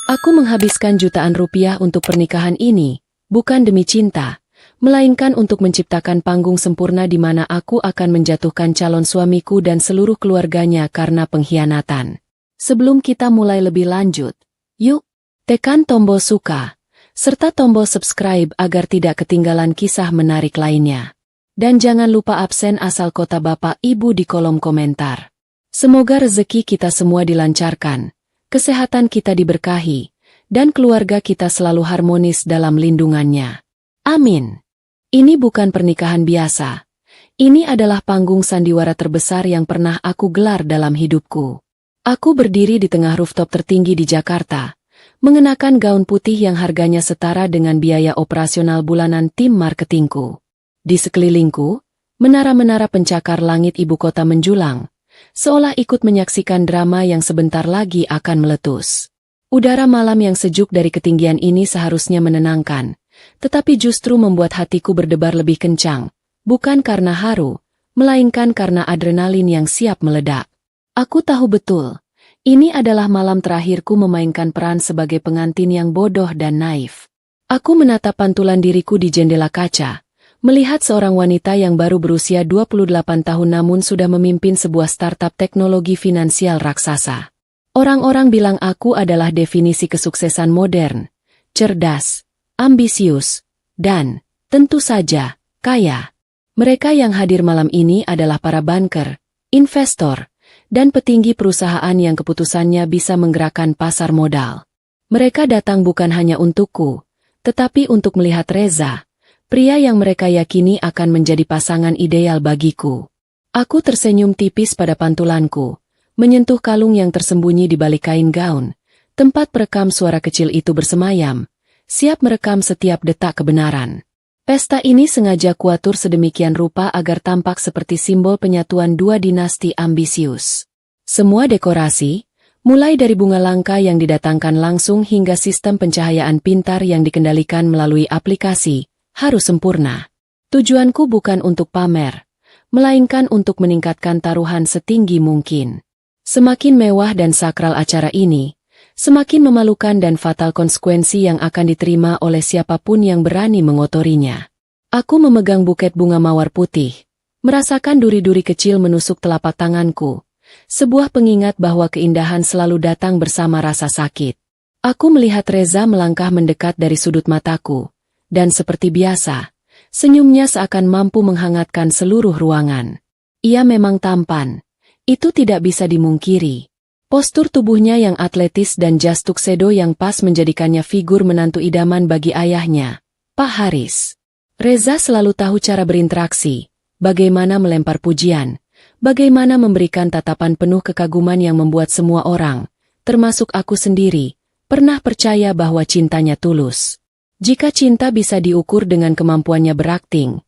Aku menghabiskan jutaan rupiah untuk pernikahan ini, bukan demi cinta, melainkan untuk menciptakan panggung sempurna di mana aku akan menjatuhkan calon suamiku dan seluruh keluarganya karena pengkhianatan. Sebelum kita mulai lebih lanjut, yuk, tekan tombol suka, serta tombol subscribe agar tidak ketinggalan kisah menarik lainnya. Dan jangan lupa absen asal kota Bapak Ibu di kolom komentar. Semoga rezeki kita semua dilancarkan, kesehatan kita diberkahi, dan keluarga kita selalu harmonis dalam lindungannya. Amin. Ini bukan pernikahan biasa. Ini adalah panggung sandiwara terbesar yang pernah aku gelar dalam hidupku. Aku berdiri di tengah rooftop tertinggi di Jakarta, mengenakan gaun putih yang harganya setara dengan biaya operasional bulanan tim marketingku. Di sekelilingku, menara-menara pencakar langit ibu kota menjulang, seolah ikut menyaksikan drama yang sebentar lagi akan meletus. Udara malam yang sejuk dari ketinggian ini seharusnya menenangkan, tetapi justru membuat hatiku berdebar lebih kencang, bukan karena haru, melainkan karena adrenalin yang siap meledak. Aku tahu betul, ini adalah malam terakhirku memainkan peran sebagai pengantin yang bodoh dan naif. Aku menatap pantulan diriku di jendela kaca, melihat seorang wanita yang baru berusia 28 tahun namun sudah memimpin sebuah startup teknologi finansial raksasa. Orang-orang bilang aku adalah definisi kesuksesan modern, cerdas, ambisius, dan, tentu saja, kaya. Mereka yang hadir malam ini adalah para banker, investor, dan petinggi perusahaan yang keputusannya bisa menggerakkan pasar modal. Mereka datang bukan hanya untukku, tetapi untuk melihat Reza, pria yang mereka yakini akan menjadi pasangan ideal bagiku. Aku tersenyum tipis pada pantulanku, menyentuh kalung yang tersembunyi di balik kain gaun, tempat perekam suara kecil itu bersemayam, siap merekam setiap detak kebenaran. Pesta ini sengaja kuatur sedemikian rupa agar tampak seperti simbol penyatuan dua dinasti ambisius. Semua dekorasi, mulai dari bunga langka yang didatangkan langsung hingga sistem pencahayaan pintar yang dikendalikan melalui aplikasi, harus sempurna. Tujuanku bukan untuk pamer, melainkan untuk meningkatkan taruhan setinggi mungkin. Semakin mewah dan sakral acara ini, semakin memalukan dan fatal konsekuensi yang akan diterima oleh siapapun yang berani mengotorinya. Aku memegang buket bunga mawar putih, merasakan duri-duri kecil menusuk telapak tanganku, sebuah pengingat bahwa keindahan selalu datang bersama rasa sakit. Aku melihat Reza melangkah mendekat dari sudut mataku, dan seperti biasa, senyumnya seakan mampu menghangatkan seluruh ruangan. Ia memang tampan, itu tidak bisa dimungkiri. Postur tubuhnya yang atletis dan jas tuxedo yang pas menjadikannya figur menantu idaman bagi ayahnya, Pak Haris. Reza selalu tahu cara berinteraksi, bagaimana melempar pujian, bagaimana memberikan tatapan penuh kekaguman yang membuat semua orang, termasuk aku sendiri, pernah percaya bahwa cintanya tulus. Jika cinta bisa diukur dengan kemampuannya berakting,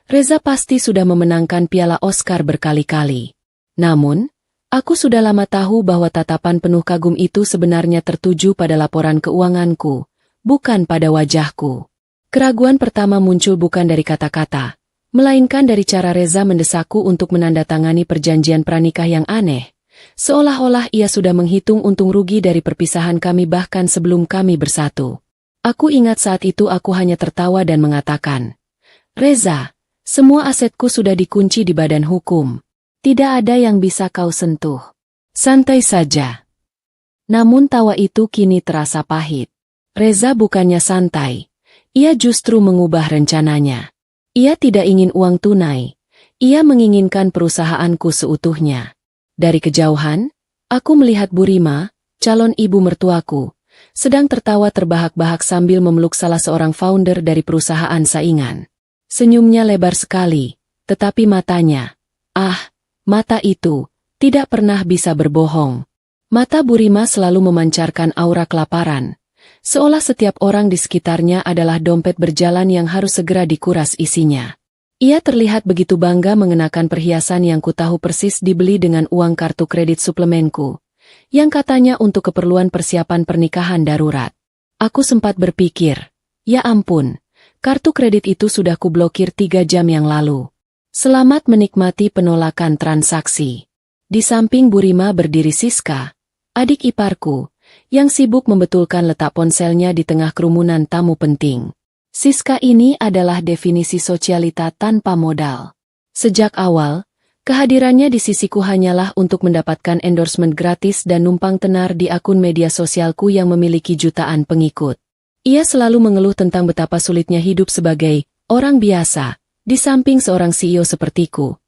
Reza pasti sudah memenangkan piala Oscar berkali-kali. Namun, aku sudah lama tahu bahwa tatapan penuh kagum itu sebenarnya tertuju pada laporan keuanganku, bukan pada wajahku. Keraguan pertama muncul bukan dari kata-kata, melainkan dari cara Reza mendesakku untuk menandatangani perjanjian pranikah yang aneh, seolah-olah ia sudah menghitung untung rugi dari perpisahan kami bahkan sebelum kami bersatu. Aku ingat saat itu aku hanya tertawa dan mengatakan, "Reza, semua asetku sudah dikunci di badan hukum. Tidak ada yang bisa kau sentuh. Santai saja." Namun tawa itu kini terasa pahit. Reza bukannya santai. Ia justru mengubah rencananya. Ia tidak ingin uang tunai. Ia menginginkan perusahaanku seutuhnya. Dari kejauhan, aku melihat Burima, calon ibu mertuaku, sedang tertawa terbahak-bahak sambil memeluk salah seorang founder dari perusahaan saingan. Senyumnya lebar sekali, tetapi matanya, mata itu, tidak pernah bisa berbohong. Mata Burima selalu memancarkan aura kelaparan, seolah setiap orang di sekitarnya adalah dompet berjalan yang harus segera dikuras isinya. Ia terlihat begitu bangga mengenakan perhiasan yang ku tahu persis dibeli dengan uang kartu kredit suplemenku, yang katanya untuk keperluan persiapan pernikahan darurat. Aku sempat berpikir, ya ampun, kartu kredit itu sudah kublokir 3 jam yang lalu. Selamat menikmati penolakan transaksi. Di samping Burima berdiri Siska, adik iparku, yang sibuk membetulkan letak ponselnya di tengah kerumunan tamu penting. Siska ini adalah definisi sosialita tanpa modal. Sejak awal, kehadirannya di sisiku hanyalah untuk mendapatkan endorsement gratis dan numpang tenar di akun media sosialku yang memiliki jutaan pengikut. Ia selalu mengeluh tentang betapa sulitnya hidup sebagai orang biasa, di samping seorang CEO sepertiku.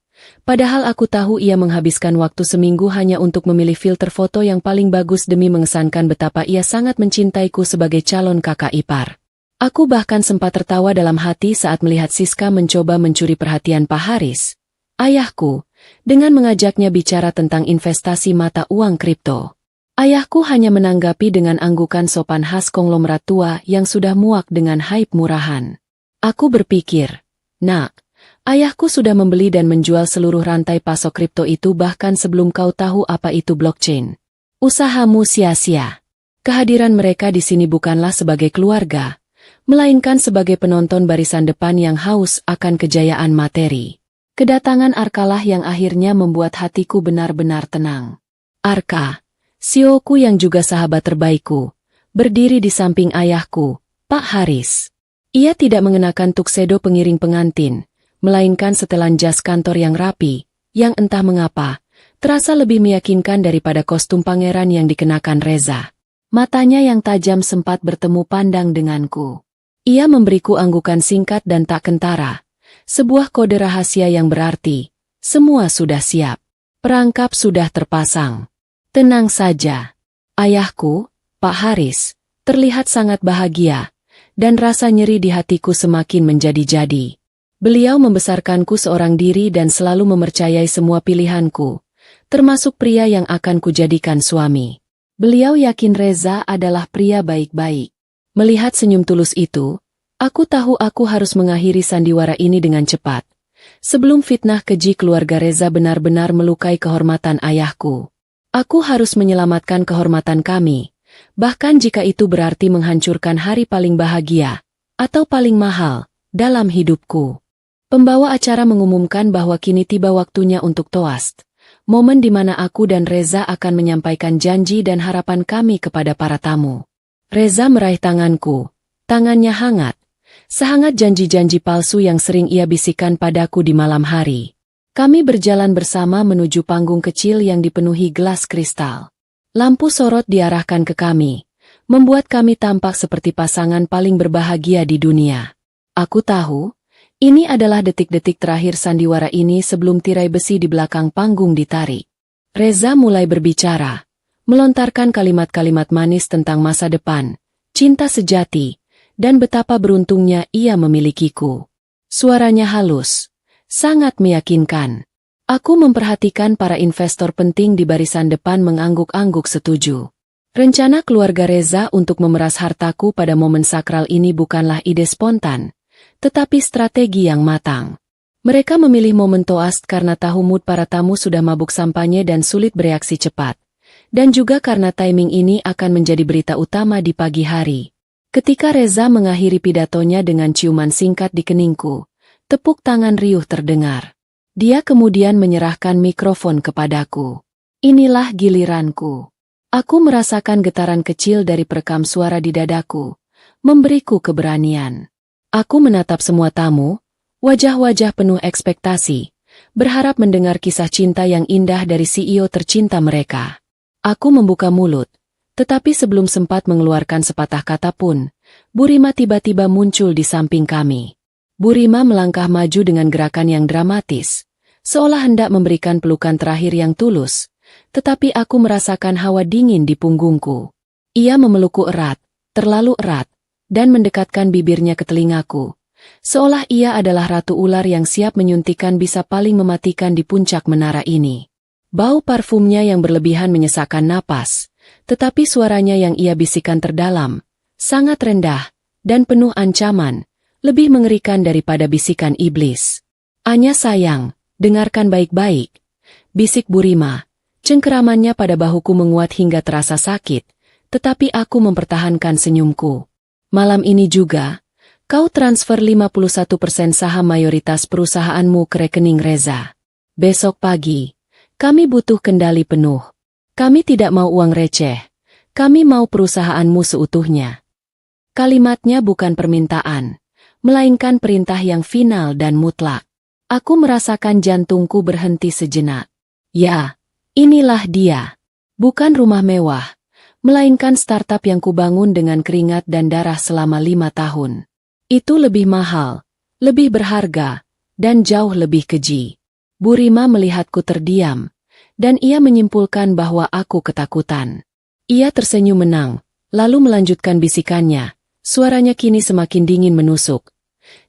Padahal aku tahu ia menghabiskan waktu seminggu hanya untuk memilih filter foto yang paling bagus demi mengesankan betapa ia sangat mencintaiku sebagai calon kakak ipar. Aku bahkan sempat tertawa dalam hati saat melihat Siska mencoba mencuri perhatian Pak Haris, ayahku, dengan mengajaknya bicara tentang investasi mata uang kripto. Ayahku hanya menanggapi dengan anggukan sopan khas konglomerat tua yang sudah muak dengan hype murahan. Aku berpikir, "Nak, ayahku sudah membeli dan menjual seluruh rantai pasok kripto itu bahkan sebelum kau tahu apa itu blockchain. Usahamu sia-sia." Kehadiran mereka di sini bukanlah sebagai keluarga, melainkan sebagai penonton barisan depan yang haus akan kejayaan materi. Kedatangan Arkalah yang akhirnya membuat hatiku benar-benar tenang. Arka, CEO-ku yang juga sahabat terbaikku, berdiri di samping ayahku, Pak Haris. Ia tidak mengenakan tuxedo pengiring pengantin, melainkan setelan jas kantor yang rapi, yang entah mengapa, terasa lebih meyakinkan daripada kostum pangeran yang dikenakan Reza. Matanya yang tajam sempat bertemu pandang denganku. Ia memberiku anggukan singkat dan tak kentara, sebuah kode rahasia yang berarti, semua sudah siap. Perangkap sudah terpasang. Tenang saja. Ayahku, Pak Haris, terlihat sangat bahagia, dan rasa nyeri di hatiku semakin menjadi-jadi. Beliau membesarkanku seorang diri dan selalu mempercayai semua pilihanku, termasuk pria yang akan kujadikan suami. Beliau yakin Reza adalah pria baik-baik. Melihat senyum tulus itu, aku tahu aku harus mengakhiri sandiwara ini dengan cepat, sebelum fitnah keji keluarga Reza benar-benar melukai kehormatan ayahku. Aku harus menyelamatkan kehormatan kami, bahkan jika itu berarti menghancurkan hari paling bahagia, atau paling mahal, dalam hidupku. Pembawa acara mengumumkan bahwa kini tiba waktunya untuk toast, momen di mana aku dan Reza akan menyampaikan janji dan harapan kami kepada para tamu. Reza meraih tanganku, tangannya hangat, sehangat janji-janji palsu yang sering ia bisikan padaku di malam hari. Kami berjalan bersama menuju panggung kecil yang dipenuhi gelas kristal. Lampu sorot diarahkan ke kami, membuat kami tampak seperti pasangan paling berbahagia di dunia. Aku tahu, ini adalah detik-detik terakhir sandiwara ini sebelum tirai besi di belakang panggung ditarik. Reza mulai berbicara, melontarkan kalimat-kalimat manis tentang masa depan, cinta sejati, dan betapa beruntungnya ia memilikiku. Suaranya halus, sangat meyakinkan. Aku memperhatikan para investor penting di barisan depan mengangguk-angguk setuju. Rencana keluarga Reza untuk memeras hartaku pada momen sakral ini bukanlah ide spontan, tetapi strategi yang matang. Mereka memilih momen toast karena tahu mood para tamu sudah mabuk sampanye dan sulit bereaksi cepat. Dan juga karena timing ini akan menjadi berita utama di pagi hari. Ketika Reza mengakhiri pidatonya dengan ciuman singkat di keningku, tepuk tangan riuh terdengar. Dia kemudian menyerahkan mikrofon kepadaku. Inilah giliranku. Aku merasakan getaran kecil dari perekam suara di dadaku, memberiku keberanian. Aku menatap semua tamu, wajah-wajah penuh ekspektasi, berharap mendengar kisah cinta yang indah dari CEO tercinta mereka. Aku membuka mulut, tetapi sebelum sempat mengeluarkan sepatah kata pun, Bu Rima tiba-tiba muncul di samping kami. Bu Rima melangkah maju dengan gerakan yang dramatis, seolah hendak memberikan pelukan terakhir yang tulus, tetapi aku merasakan hawa dingin di punggungku. Ia memelukku erat, terlalu erat, dan mendekatkan bibirnya ke telingaku, seolah ia adalah ratu ular yang siap menyuntikkan bisa paling mematikan di puncak menara ini. Bau parfumnya yang berlebihan menyesakkan napas, tetapi suaranya yang ia bisikan terdalam, sangat rendah, dan penuh ancaman, lebih mengerikan daripada bisikan iblis. Anya sayang, dengarkan baik-baik, bisik Bu Rima. Cengkeramannya pada bahuku menguat hingga terasa sakit, tetapi aku mempertahankan senyumku. Malam ini juga, kau transfer 51% saham mayoritas perusahaanmu ke rekening Reza. Besok pagi, kami butuh kendali penuh. Kami tidak mau uang receh. Kami mau perusahaanmu seutuhnya. Kalimatnya bukan permintaan, melainkan perintah yang final dan mutlak. Aku merasakan jantungku berhenti sejenak. Ya, inilah dia. Bukan rumah mewah, melainkan startup yang kubangun dengan keringat dan darah selama 5 tahun. Itu lebih mahal, lebih berharga, dan jauh lebih keji. Bu Rima melihatku terdiam, dan ia menyimpulkan bahwa aku ketakutan. Ia tersenyum menang, lalu melanjutkan bisikannya. Suaranya kini semakin dingin menusuk.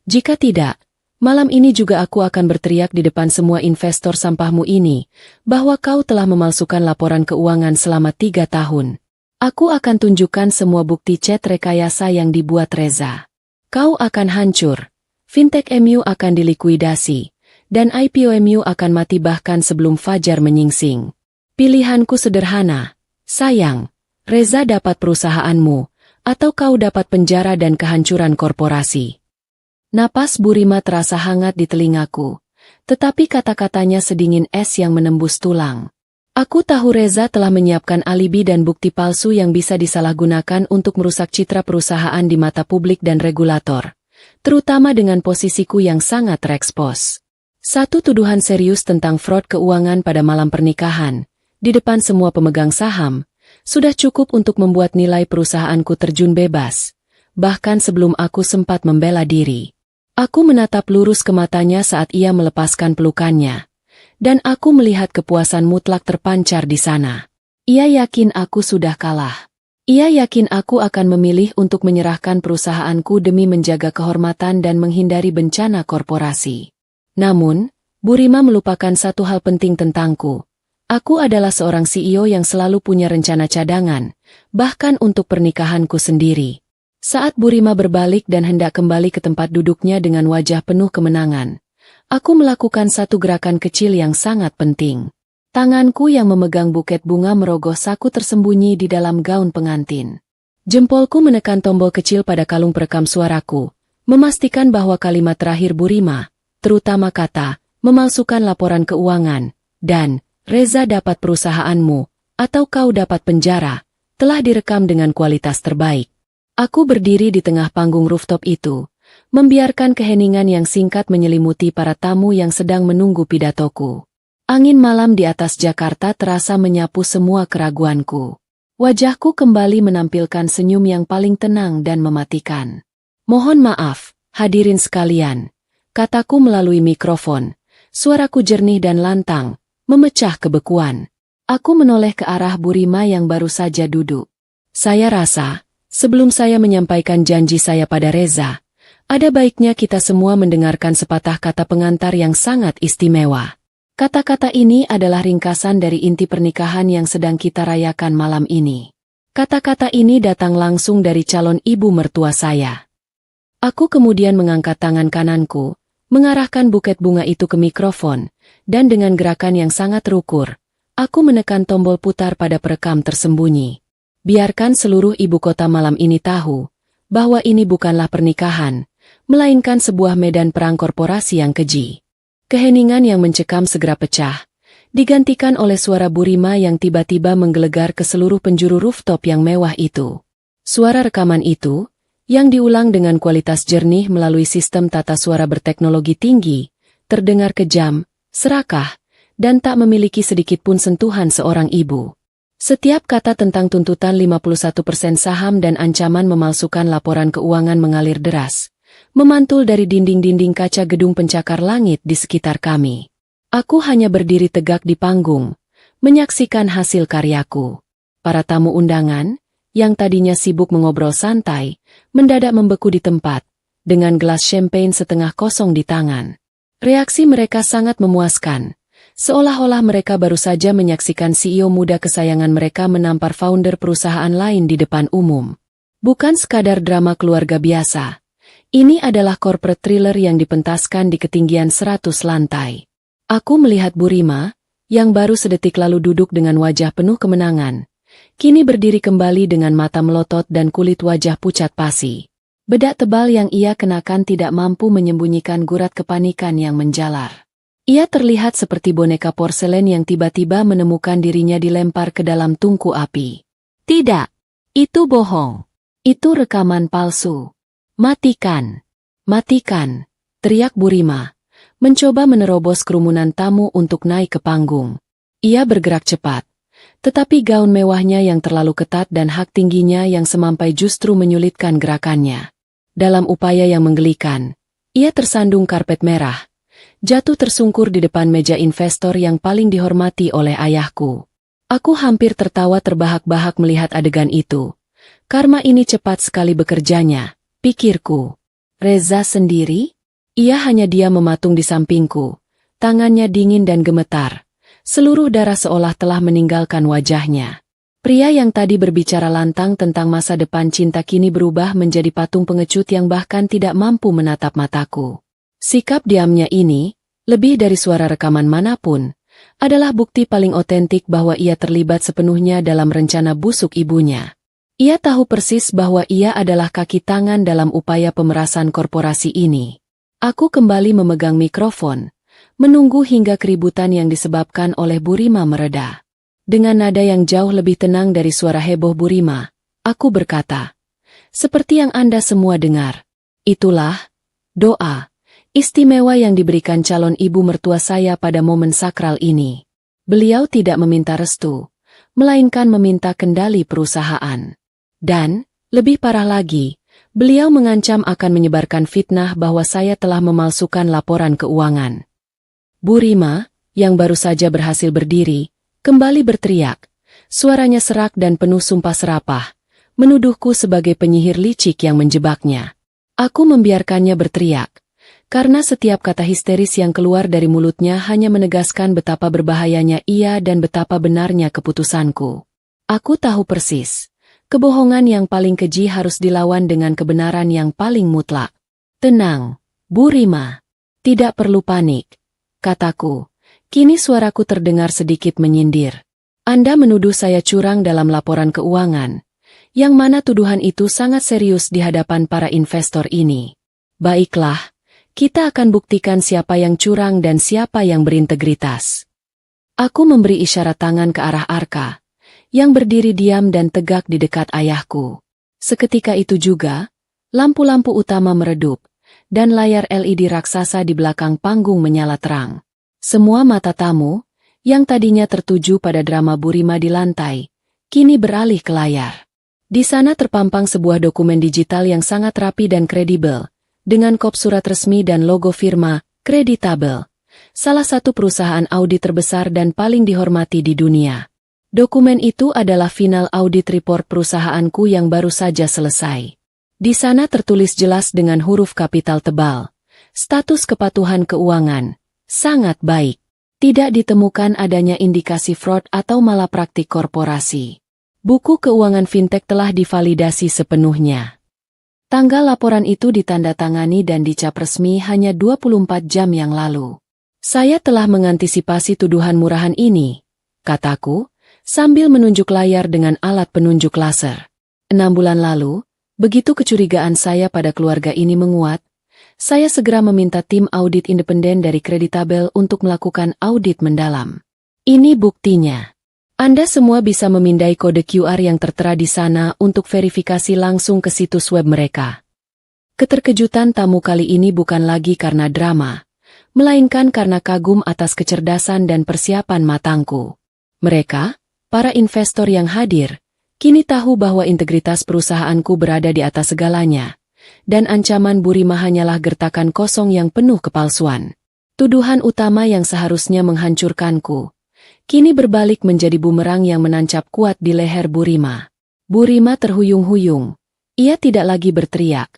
Jika tidak, malam ini juga aku akan berteriak di depan semua investor sampahmu ini, bahwa kau telah memalsukan laporan keuangan selama 3 tahun. Aku akan tunjukkan semua bukti chat rekayasa yang dibuat Reza. Kau akan hancur, Fintech MU akan dilikuidasi, dan IPO MU akan mati bahkan sebelum fajar menyingsing. Pilihanku sederhana. Sayang, Reza dapat perusahaanmu, atau kau dapat penjara dan kehancuran korporasi. Napas Bu Rima terasa hangat di telingaku, tetapi kata-katanya sedingin es yang menembus tulang. Aku tahu Reza telah menyiapkan alibi dan bukti palsu yang bisa disalahgunakan untuk merusak citra perusahaan di mata publik dan regulator, terutama dengan posisiku yang sangat terekspos. Satu tuduhan serius tentang fraud keuangan pada malam pernikahan, di depan semua pemegang saham, sudah cukup untuk membuat nilai perusahaanku terjun bebas, bahkan sebelum aku sempat membela diri. Aku menatap lurus ke matanya saat ia melepaskan pelukannya, dan aku melihat kepuasan mutlak terpancar di sana. Ia yakin aku sudah kalah. Ia yakin aku akan memilih untuk menyerahkan perusahaanku demi menjaga kehormatan dan menghindari bencana korporasi. Namun, Bu Rima melupakan satu hal penting tentangku. Aku adalah seorang CEO yang selalu punya rencana cadangan, bahkan untuk pernikahanku sendiri. Saat Bu Rima berbalik dan hendak kembali ke tempat duduknya dengan wajah penuh kemenangan, aku melakukan satu gerakan kecil yang sangat penting. Tanganku yang memegang buket bunga merogoh saku tersembunyi di dalam gaun pengantin. Jempolku menekan tombol kecil pada kalung perekam suaraku, memastikan bahwa kalimat terakhir Bu Rima, terutama kata, memalsukan laporan keuangan, dan Reza dapat perusahaanmu, atau kau dapat penjara, telah direkam dengan kualitas terbaik. Aku berdiri di tengah panggung rooftop itu, membiarkan keheningan yang singkat menyelimuti para tamu yang sedang menunggu pidatoku. Angin malam di atas Jakarta terasa menyapu semua keraguanku. Wajahku kembali menampilkan senyum yang paling tenang dan mematikan. Mohon maaf, hadirin sekalian. Kataku melalui mikrofon, suaraku jernih dan lantang, memecah kebekuan. Aku menoleh ke arah Bu Rima yang baru saja duduk. Saya rasa, sebelum saya menyampaikan janji saya pada Reza, ada baiknya kita semua mendengarkan sepatah kata pengantar yang sangat istimewa. Kata-kata ini adalah ringkasan dari inti pernikahan yang sedang kita rayakan malam ini. Kata-kata ini datang langsung dari calon ibu mertua saya. Aku kemudian mengangkat tangan kananku, mengarahkan buket bunga itu ke mikrofon, dan dengan gerakan yang sangat terukur, aku menekan tombol putar pada perekam tersembunyi. Biarkan seluruh ibu kota malam ini tahu, bahwa ini bukanlah pernikahan, melainkan sebuah medan perang korporasi yang keji. Keheningan yang mencekam segera pecah, digantikan oleh suara Bu Rima yang tiba-tiba menggelegar ke seluruh penjuru rooftop yang mewah itu. Suara rekaman itu, yang diulang dengan kualitas jernih melalui sistem tata suara berteknologi tinggi, terdengar kejam, serakah, dan tak memiliki sedikitpun sentuhan seorang ibu. Setiap kata tentang tuntutan 51% saham dan ancaman memalsukan laporan keuangan mengalir deras, memantul dari dinding-dinding kaca gedung pencakar langit di sekitar kami. Aku hanya berdiri tegak di panggung, menyaksikan hasil karyaku. Para tamu undangan, yang tadinya sibuk mengobrol santai, mendadak membeku di tempat, dengan gelas champagne setengah kosong di tangan. Reaksi mereka sangat memuaskan, seolah-olah mereka baru saja menyaksikan CEO muda kesayangan mereka menampar founder perusahaan lain di depan umum. Bukan sekadar drama keluarga biasa. Ini adalah corporate thriller yang dipentaskan di ketinggian 100 lantai. Aku melihat Bu Rima, yang baru sedetik lalu duduk dengan wajah penuh kemenangan, kini berdiri kembali dengan mata melotot dan kulit wajah pucat pasi. Bedak tebal yang ia kenakan tidak mampu menyembunyikan gurat kepanikan yang menjalar. Ia terlihat seperti boneka porselen yang tiba-tiba menemukan dirinya dilempar ke dalam tungku api. Tidak, Itu bohong. Itu rekaman palsu. Matikan. Matikan, teriak Burima, mencoba menerobos kerumunan tamu untuk naik ke panggung. Ia bergerak cepat, tetapi gaun mewahnya yang terlalu ketat dan hak tingginya yang semampai justru menyulitkan gerakannya. Dalam upaya yang menggelikan, ia tersandung karpet merah, jatuh tersungkur di depan meja investor yang paling dihormati oleh ayahku. Aku hampir tertawa terbahak-bahak melihat adegan itu. Karma ini cepat sekali bekerjanya, pikirku. Reza sendiri? Ia hanya diam mematung di sampingku, tangannya dingin dan gemetar. Seluruh darah seolah telah meninggalkan wajahnya. Pria yang tadi berbicara lantang tentang masa depan cinta kini berubah menjadi patung pengecut yang bahkan tidak mampu menatap mataku. Sikap diamnya ini, lebih dari suara rekaman manapun, adalah bukti paling otentik bahwa ia terlibat sepenuhnya dalam rencana busuk ibunya. Ia tahu persis bahwa ia adalah kaki tangan dalam upaya pemerasan korporasi ini. Aku kembali memegang mikrofon, menunggu hingga keributan yang disebabkan oleh Burima mereda. Dengan nada yang jauh lebih tenang dari suara heboh Burima, aku berkata, "Seperti yang Anda semua dengar, itulah doa istimewa yang diberikan calon ibu mertua saya pada momen sakral ini. Beliau tidak meminta restu, melainkan meminta kendali perusahaan. Dan, lebih parah lagi, beliau mengancam akan menyebarkan fitnah bahwa saya telah memalsukan laporan keuangan." Burima, yang baru saja berhasil berdiri, kembali berteriak. Suaranya serak dan penuh sumpah serapah, menuduhku sebagai penyihir licik yang menjebaknya. Aku membiarkannya berteriak, karena setiap kata histeris yang keluar dari mulutnya hanya menegaskan betapa berbahayanya ia dan betapa benarnya keputusanku. Aku tahu persis, kebohongan yang paling keji harus dilawan dengan kebenaran yang paling mutlak. "Tenang, Burima. Tidak perlu panik," kataku. Kini suaraku terdengar sedikit menyindir. "Anda menuduh saya curang dalam laporan keuangan, yang mana tuduhan itu sangat serius di hadapan para investor ini. Baiklah, kita akan buktikan siapa yang curang dan siapa yang berintegritas." Aku memberi isyarat tangan ke arah Arka, yang berdiri diam dan tegak di dekat ayahku. Seketika itu juga, lampu-lampu utama meredup, dan layar LED raksasa di belakang panggung menyala terang. Semua mata tamu, yang tadinya tertuju pada drama Burima di lantai, kini beralih ke layar. Di sana terpampang sebuah dokumen digital yang sangat rapi dan kredibel, dengan kop surat resmi dan logo firma Creditable, salah satu perusahaan audit terbesar dan paling dihormati di dunia. Dokumen itu adalah final audit report perusahaanku yang baru saja selesai. Di sana tertulis jelas dengan huruf kapital tebal, status kepatuhan keuangan sangat baik. Tidak ditemukan adanya indikasi fraud atau malapraktik korporasi. Buku keuangan fintech telah divalidasi sepenuhnya. Tanggal laporan itu ditandatangani dan dicap resmi hanya 24 jam yang lalu. "Saya telah mengantisipasi tuduhan murahan ini," kataku, sambil menunjuk layar dengan alat penunjuk laser. 6 bulan lalu, begitu kecurigaan saya pada keluarga ini menguat, saya segera meminta tim audit independen dari Creditable untuk melakukan audit mendalam. Ini buktinya. Anda semua bisa memindai kode QR yang tertera di sana untuk verifikasi langsung ke situs web mereka. Keterkejutan tamu kali ini bukan lagi karena drama, melainkan karena kagum atas kecerdasan dan persiapan matangku. Mereka, para investor yang hadir, kini tahu bahwa integritas perusahaanku berada di atas segalanya. Dan ancaman Burima hanyalah gertakan kosong yang penuh kepalsuan. Tuduhan utama yang seharusnya menghancurkanku, kini berbalik menjadi bumerang yang menancap kuat di leher Burima. Burima terhuyung-huyung. Ia tidak lagi berteriak,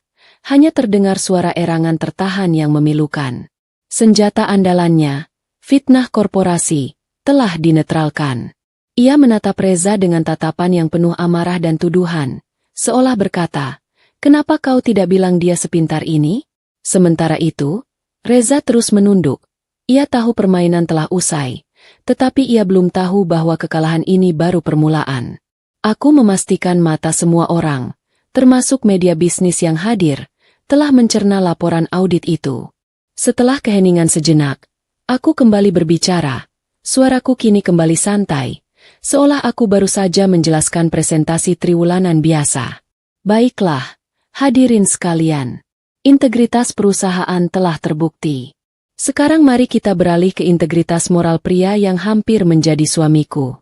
hanya terdengar suara erangan tertahan yang memilukan. Senjata andalannya, fitnah korporasi, telah dinetralkan. Ia menatap Reza dengan tatapan yang penuh amarah dan tuduhan, seolah berkata, "Kenapa kau tidak bilang dia sepintar ini?" Sementara itu, Reza terus menunduk. Ia tahu permainan telah usai, tetapi ia belum tahu bahwa kekalahan ini baru permulaan. Aku memastikan mata semua orang, termasuk media bisnis yang hadir, telah mencerna laporan audit itu. Setelah keheningan sejenak, aku kembali berbicara. Suaraku kini kembali santai, Seolah aku baru saja menjelaskan presentasi triwulanan biasa. Baiklah, hadirin sekalian. Integritas perusahaan telah terbukti. Sekarang mari kita beralih ke integritas moral pria yang hampir menjadi suamiku.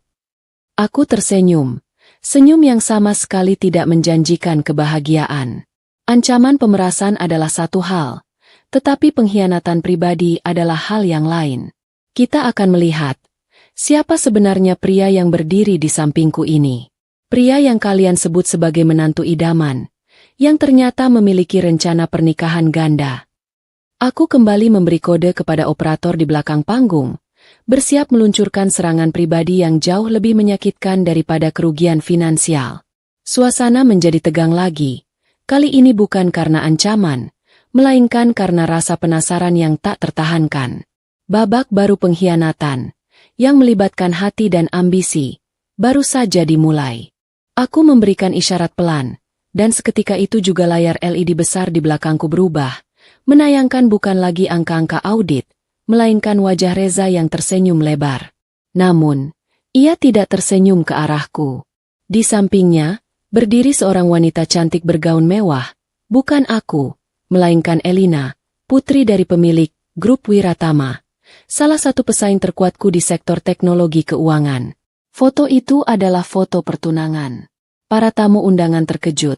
Aku tersenyum. Senyum yang sama sekali tidak menjanjikan kebahagiaan. Ancaman pemerasan adalah satu hal, tetapi pengkhianatan pribadi adalah hal yang lain. Kita akan melihat siapa sebenarnya pria yang berdiri di sampingku ini. Pria yang kalian sebut sebagai menantu idaman, yang ternyata memiliki rencana pernikahan ganda. Aku kembali memberi kode kepada operator di belakang panggung, bersiap meluncurkan serangan pribadi yang jauh lebih menyakitkan daripada kerugian finansial. Suasana menjadi tegang lagi, kali ini bukan karena ancaman, melainkan karena rasa penasaran yang tak tertahankan. Babak baru pengkhianatan, yang melibatkan hati dan ambisi, baru saja dimulai. Aku memberikan isyarat pelan, dan seketika itu juga layar LED besar di belakangku berubah, menayangkan bukan lagi angka-angka audit, melainkan wajah Reza yang tersenyum lebar. Namun, ia tidak tersenyum ke arahku. Di sampingnya, berdiri seorang wanita cantik bergaun mewah, bukan aku, melainkan Elina, putri dari pemilik Grup Wiratama. Salah satu pesaing terkuatku di sektor teknologi keuangan. Foto itu adalah foto pertunangan. Para tamu undangan terkejut.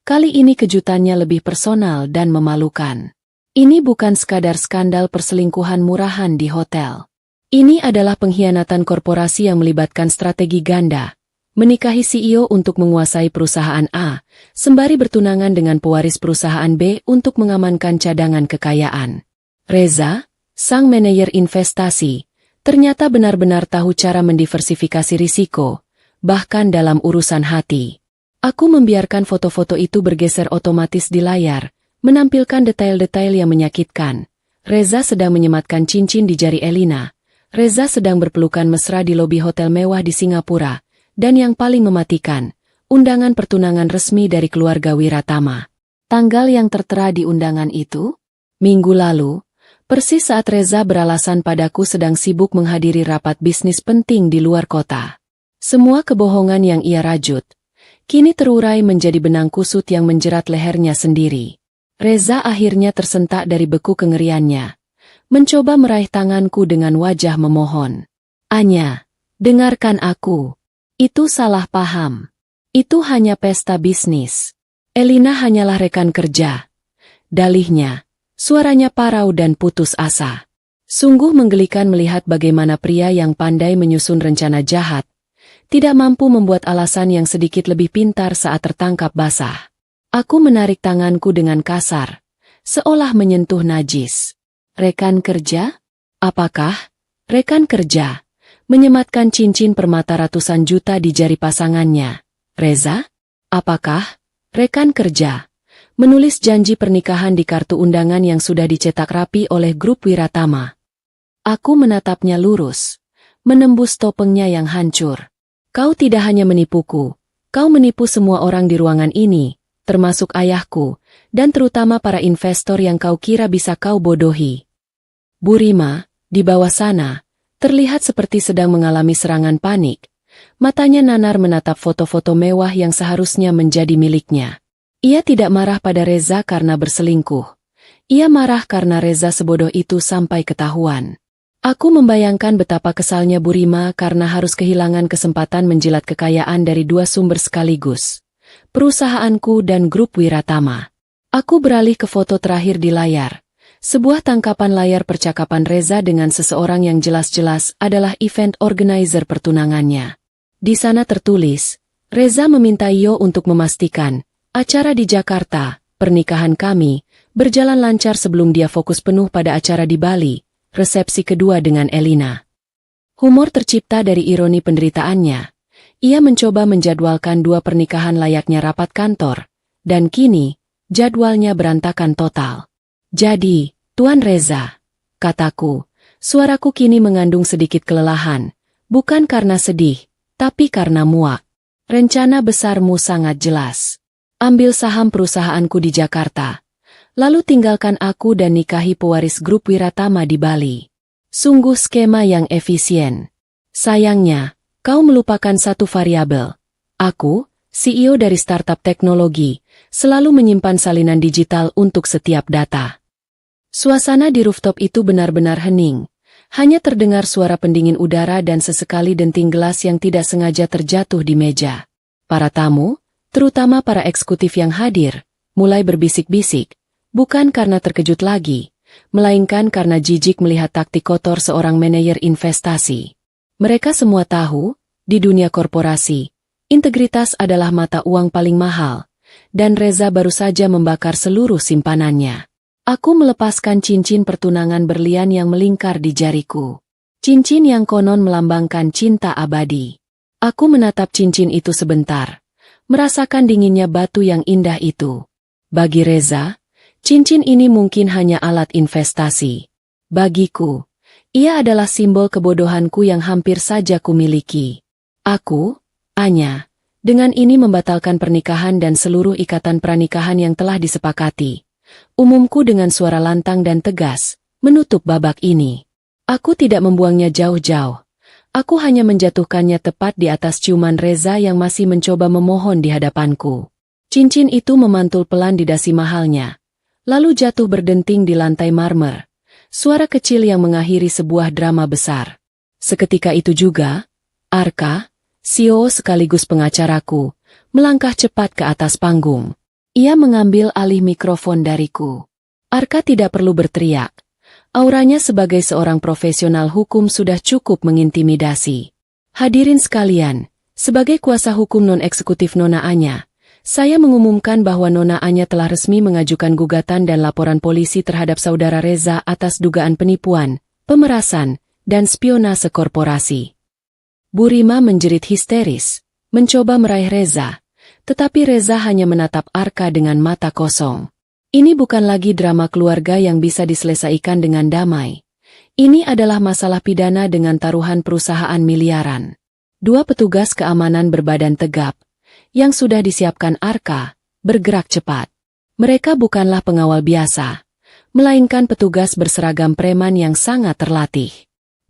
Kali ini kejutannya lebih personal dan memalukan. Ini bukan sekadar skandal perselingkuhan murahan di hotel. Ini adalah pengkhianatan korporasi yang melibatkan strategi ganda. Menikahi CEO untuk menguasai perusahaan A, sembari bertunangan dengan pewaris perusahaan B untuk mengamankan cadangan kekayaan. Reza, sang manajer investasi, ternyata benar-benar tahu cara mendiversifikasi risiko, bahkan dalam urusan hati. Aku membiarkan foto-foto itu bergeser otomatis di layar, menampilkan detail-detail yang menyakitkan. Reza sedang menyematkan cincin di jari Elina. Reza sedang berpelukan mesra di lobi hotel mewah di Singapura. Dan yang paling mematikan, undangan pertunangan resmi dari keluarga Wiratama. Tanggal yang tertera di undangan itu? Minggu lalu, persis saat Reza beralasan padaku sedang sibuk menghadiri rapat bisnis penting di luar kota. Semua kebohongan yang ia rajut, kini terurai menjadi benang kusut yang menjerat lehernya sendiri. Reza akhirnya tersentak dari beku kengeriannya. Mencoba meraih tanganku dengan wajah memohon. Anya, dengarkan aku. Itu salah paham. Itu hanya pesta bisnis. Elina hanyalah rekan kerja. Dalihnya, suaranya parau dan putus asa. Sungguh menggelikan melihat bagaimana pria yang pandai menyusun rencana jahat, tidak mampu membuat alasan yang sedikit lebih pintar saat tertangkap basah. Aku menarik tanganku dengan kasar, seolah menyentuh najis. Rekan kerja? Apakah? Rekan kerja. Menyematkan cincin permata ratusan juta di jari pasangannya. Reza? Apakah? Rekan kerja. Menulis janji pernikahan di kartu undangan yang sudah dicetak rapi oleh Grup Wiratama. Aku menatapnya lurus, menembus topengnya yang hancur. Kau tidak hanya menipuku, kau menipu semua orang di ruangan ini, termasuk ayahku, dan terutama para investor yang kau kira bisa kau bodohi. Burima, di bawah sana, terlihat seperti sedang mengalami serangan panik. Matanya nanar menatap foto-foto mewah yang seharusnya menjadi miliknya. Ia tidak marah pada Reza karena berselingkuh. Ia marah karena Reza sebodoh itu sampai ketahuan. Aku membayangkan betapa kesalnya Burima karena harus kehilangan kesempatan menjilat kekayaan dari dua sumber sekaligus. Perusahaanku dan Grup Wiratama. Aku beralih ke foto terakhir di layar. Sebuah tangkapan layar percakapan Reza dengan seseorang yang jelas-jelas adalah event organizer pertunangannya. Di sana tertulis, Reza meminta Yo untuk memastikan, acara di Jakarta, pernikahan kami, berjalan lancar sebelum dia fokus penuh pada acara di Bali, resepsi kedua dengan Elina. Humor tercipta dari ironi penderitaannya. Ia mencoba menjadwalkan dua pernikahan layaknya rapat kantor, dan kini, jadwalnya berantakan total. Jadi, Tuan Reza, kataku, suaraku kini mengandung sedikit kelelahan, bukan karena sedih, tapi karena muak. Rencana besarmu sangat jelas. Ambil saham perusahaanku di Jakarta, lalu tinggalkan aku dan nikahi pewaris Grup Wiratama di Bali. Sungguh skema yang efisien. Sayangnya, Kau melupakan satu variabel. Aku, CEO dari startup teknologi, selalu menyimpan salinan digital untuk setiap data. Suasana di rooftop itu benar-benar hening. Hanya terdengar suara pendingin udara dan sesekali denting gelas yang tidak sengaja terjatuh di meja. Para tamu, terutama para eksekutif yang hadir, mulai berbisik-bisik, bukan karena terkejut lagi, melainkan karena jijik melihat taktik kotor seorang manajer investasi. Mereka semua tahu, di dunia korporasi, integritas adalah mata uang paling mahal, dan Reza baru saja membakar seluruh simpanannya. Aku melepaskan cincin pertunangan berlian yang melingkar di jariku. Cincin yang konon melambangkan cinta abadi. Aku menatap cincin itu sebentar, merasakan dinginnya batu yang indah itu. Bagi Reza, cincin ini mungkin hanya alat investasi. Bagiku, ia adalah simbol kebodohanku yang hampir saja kumiliki. Aku, Anya, dengan ini membatalkan pernikahan dan seluruh ikatan pernikahan yang telah disepakati. Umumku dengan suara lantang dan tegas, menutup babak ini. Aku tidak membuangnya jauh-jauh. Aku hanya menjatuhkannya tepat di atas ciuman Reza yang masih mencoba memohon di hadapanku. Cincin itu memantul pelan di dasi mahalnya, lalu jatuh berdenting di lantai marmer. Suara kecil yang mengakhiri sebuah drama besar. Seketika itu juga, Arka, CEO sekaligus pengacaraku, melangkah cepat ke atas panggung. Ia mengambil alih mikrofon dariku. Arka tidak perlu berteriak. Auranya sebagai seorang profesional hukum sudah cukup mengintimidasi. Hadirin sekalian, sebagai kuasa hukum non-eksekutif Nona Anya, saya mengumumkan bahwa Nona Anya telah resmi mengajukan gugatan dan laporan polisi terhadap saudara Reza atas dugaan penipuan, pemerasan, dan spionase korporasi. Bu Rima menjerit histeris, mencoba meraih Reza. Tetapi Reza hanya menatap Arka dengan mata kosong. Ini bukan lagi drama keluarga yang bisa diselesaikan dengan damai. Ini adalah masalah pidana dengan taruhan perusahaan miliaran. Dua petugas keamanan berbadan tegap, yang sudah disiapkan Arka, bergerak cepat. Mereka bukanlah pengawal biasa, melainkan petugas berseragam preman yang sangat terlatih.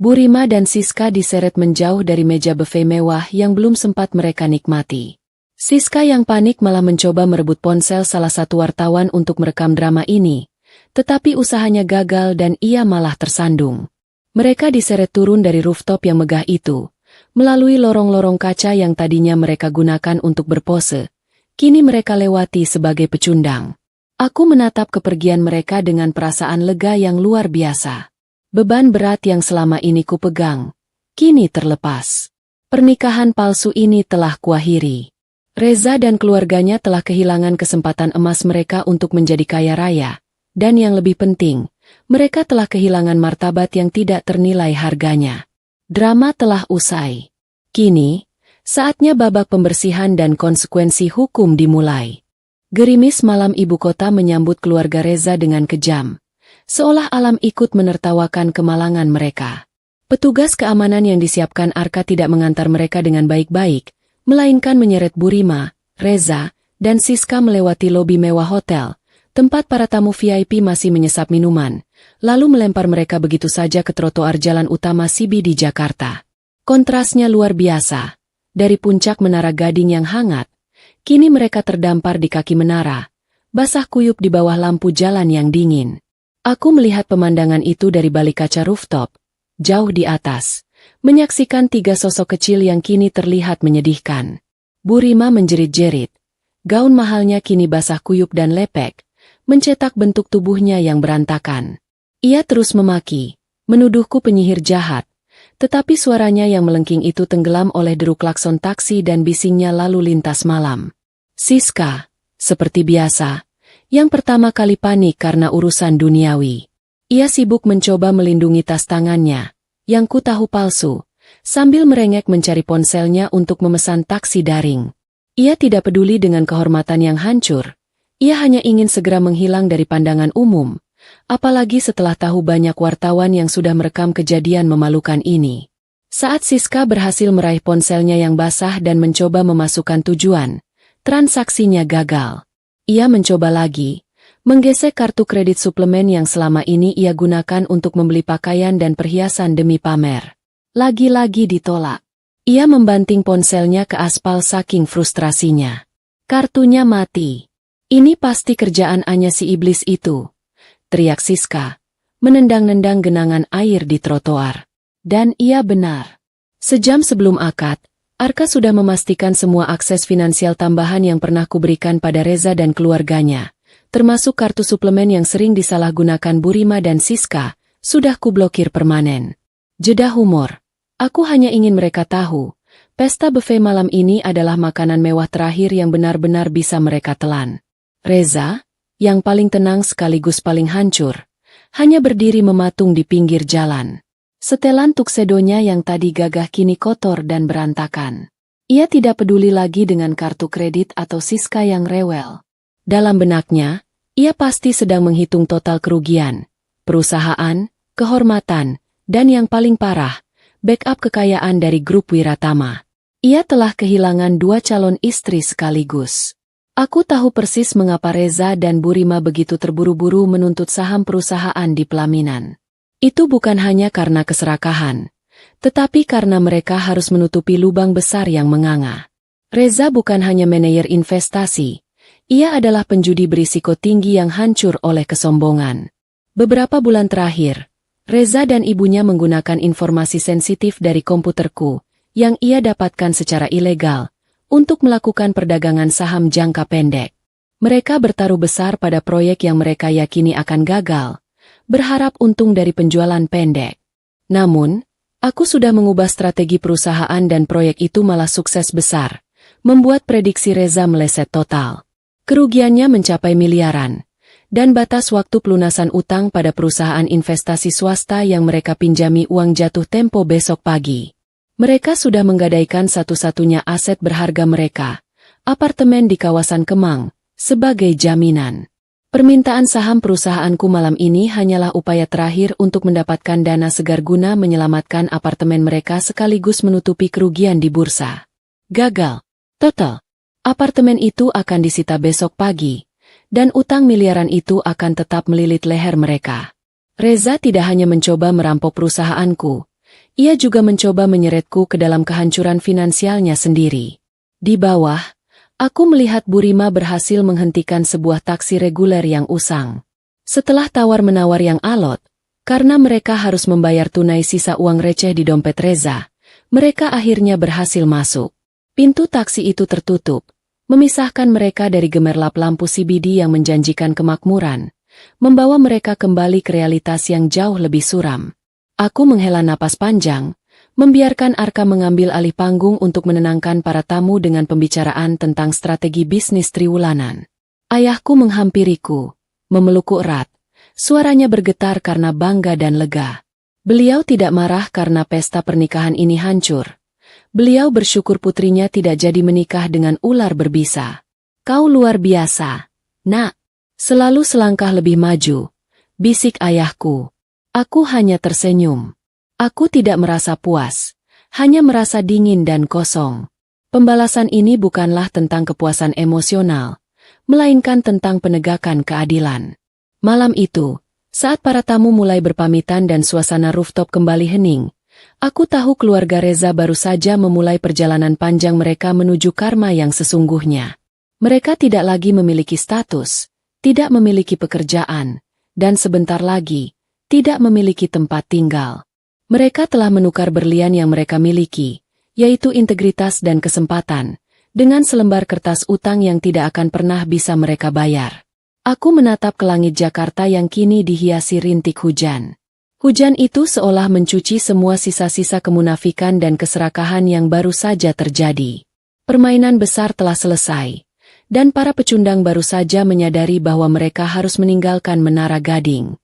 Bu Rima dan Siska diseret menjauh dari meja buffet mewah yang belum sempat mereka nikmati. Siska yang panik malah mencoba merebut ponsel salah satu wartawan untuk merekam drama ini, tetapi usahanya gagal dan ia malah tersandung. Mereka diseret turun dari rooftop yang megah itu, melalui lorong-lorong kaca yang tadinya mereka gunakan untuk berpose, kini mereka lewati sebagai pecundang. Aku menatap kepergian mereka dengan perasaan lega yang luar biasa. Beban berat yang selama ini kupegang, kini terlepas. Pernikahan palsu ini telah kuakhiri. Reza dan keluarganya telah kehilangan kesempatan emas mereka untuk menjadi kaya raya, dan yang lebih penting, mereka telah kehilangan martabat yang tidak ternilai harganya. Drama telah usai. Kini, saatnya babak pembersihan dan konsekuensi hukum dimulai. Gerimis malam ibu kota menyambut keluarga Reza dengan kejam, seolah alam ikut menertawakan kemalangan mereka. Petugas keamanan yang disiapkan Arka tidak mengantar mereka dengan baik-baik, melainkan menyeret Bu Rima, Reza, dan Siska melewati lobi mewah hotel, tempat para tamu VIP masih menyesap minuman, lalu melempar mereka begitu saja ke trotoar jalan utama CBD Jakarta. Kontrasnya luar biasa. Dari puncak menara Gading yang hangat, kini mereka terdampar di kaki menara, basah kuyup di bawah lampu jalan yang dingin. Aku melihat pemandangan itu dari balik kaca rooftop, jauh di atas. Menyaksikan tiga sosok kecil yang kini terlihat menyedihkan. Bu Rima menjerit-jerit. Gaun mahalnya kini basah kuyup dan lepek, mencetak bentuk tubuhnya yang berantakan. Ia terus memaki, menuduhku penyihir jahat, tetapi suaranya yang melengking itu tenggelam oleh deru klakson taksi dan bisingnya lalu lintas malam. Siska, seperti biasa, yang pertama kali panik karena urusan duniawi. Ia sibuk mencoba melindungi tas tangannya, yang ku tahu palsu, sambil merengek mencari ponselnya untuk memesan taksi daring. Ia tidak peduli dengan kehormatan yang hancur, ia hanya ingin segera menghilang dari pandangan umum, apalagi setelah tahu banyak wartawan yang sudah merekam kejadian memalukan ini. Saat Siska berhasil meraih ponselnya yang basah dan mencoba memasukkan tujuan, transaksinya gagal. Ia mencoba lagi, menggesek kartu kredit suplemen yang selama ini ia gunakan untuk membeli pakaian dan perhiasan demi pamer. Lagi-lagi ditolak. Ia membanting ponselnya ke aspal saking frustrasinya. Kartunya mati. Ini pasti kerjaan Anya si iblis itu, teriak Siska, menendang-nendang genangan air di trotoar. Dan ia benar. Sejam sebelum akad, Arka sudah memastikan semua akses finansial tambahan yang pernah kuberikan pada Reza dan keluarganya, termasuk kartu suplemen yang sering disalahgunakan Burima dan Siska, sudah kublokir permanen. Jeda humor. Aku hanya ingin mereka tahu, pesta buffet malam ini adalah makanan mewah terakhir yang benar-benar bisa mereka telan. Reza, yang paling tenang sekaligus paling hancur, hanya berdiri mematung di pinggir jalan. Setelan tuksedonya yang tadi gagah kini kotor dan berantakan. Ia tidak peduli lagi dengan kartu kredit atau Siska yang rewel. Dalam benaknya, ia pasti sedang menghitung total kerugian, perusahaan, kehormatan, dan yang paling parah, backup kekayaan dari grup Wiratama. Ia telah kehilangan 2 calon istri sekaligus. Aku tahu persis mengapa Reza dan Burima begitu terburu-buru menuntut saham perusahaan di pelaminan. Itu bukan hanya karena keserakahan, tetapi karena mereka harus menutupi lubang besar yang menganga. Reza bukan hanya manajer investasi, ia adalah penjudi berisiko tinggi yang hancur oleh kesombongan. Beberapa bulan terakhir, Reza dan ibunya menggunakan informasi sensitif dari komputerku, yang ia dapatkan secara ilegal, untuk melakukan perdagangan saham jangka pendek. Mereka bertaruh besar pada proyek yang mereka yakini akan gagal, berharap untung dari penjualan pendek. Namun, aku sudah mengubah strategi perusahaan dan proyek itu malah sukses besar, membuat prediksi Reza meleset total. Kerugiannya mencapai miliaran, dan batas waktu pelunasan utang pada perusahaan investasi swasta yang mereka pinjami uang jatuh tempo besok pagi. Mereka sudah menggadaikan satu-satunya aset berharga mereka, apartemen di kawasan Kemang, sebagai jaminan. Permintaan saham perusahaanku malam ini hanyalah upaya terakhir untuk mendapatkan dana segar guna menyelamatkan apartemen mereka sekaligus menutupi kerugian di bursa. Gagal. Total. Apartemen itu akan disita besok pagi, dan utang miliaran itu akan tetap melilit leher mereka. Reza tidak hanya mencoba merampok perusahaanku, ia juga mencoba menyeretku ke dalam kehancuran finansialnya sendiri. Di bawah, aku melihat Burima berhasil menghentikan sebuah taksi reguler yang usang. Setelah tawar-menawar yang alot, karena mereka harus membayar tunai sisa uang receh di dompet Reza, mereka akhirnya berhasil masuk. Pintu taksi itu tertutup, memisahkan mereka dari gemerlap lampu CBD yang menjanjikan kemakmuran, membawa mereka kembali ke realitas yang jauh lebih suram. Aku menghela napas panjang, membiarkan Arka mengambil alih panggung untuk menenangkan para tamu dengan pembicaraan tentang strategi bisnis triwulanan. Ayahku menghampiriku, memelukku erat, suaranya bergetar karena bangga dan lega. Beliau tidak marah karena pesta pernikahan ini hancur. Beliau bersyukur putrinya tidak jadi menikah dengan ular berbisa. Kau luar biasa, nak. Selalu selangkah lebih maju, bisik ayahku. Aku hanya tersenyum. Aku tidak merasa puas, hanya merasa dingin dan kosong. Pembalasan ini bukanlah tentang kepuasan emosional, melainkan tentang penegakan keadilan. Malam itu, saat para tamu mulai berpamitan dan suasana rooftop kembali hening, aku tahu keluarga Reza baru saja memulai perjalanan panjang mereka menuju karma yang sesungguhnya. Mereka tidak lagi memiliki status, tidak memiliki pekerjaan, dan sebentar lagi, tidak memiliki tempat tinggal. Mereka telah menukar berlian yang mereka miliki, yaitu integritas dan kesempatan, dengan selembar kertas utang yang tidak akan pernah bisa mereka bayar. Aku menatap ke langit Jakarta yang kini dihiasi rintik hujan. Hujan itu seolah mencuci semua sisa-sisa kemunafikan dan keserakahan yang baru saja terjadi. Permainan besar telah selesai, dan para pecundang baru saja menyadari bahwa mereka harus meninggalkan Menara Gading.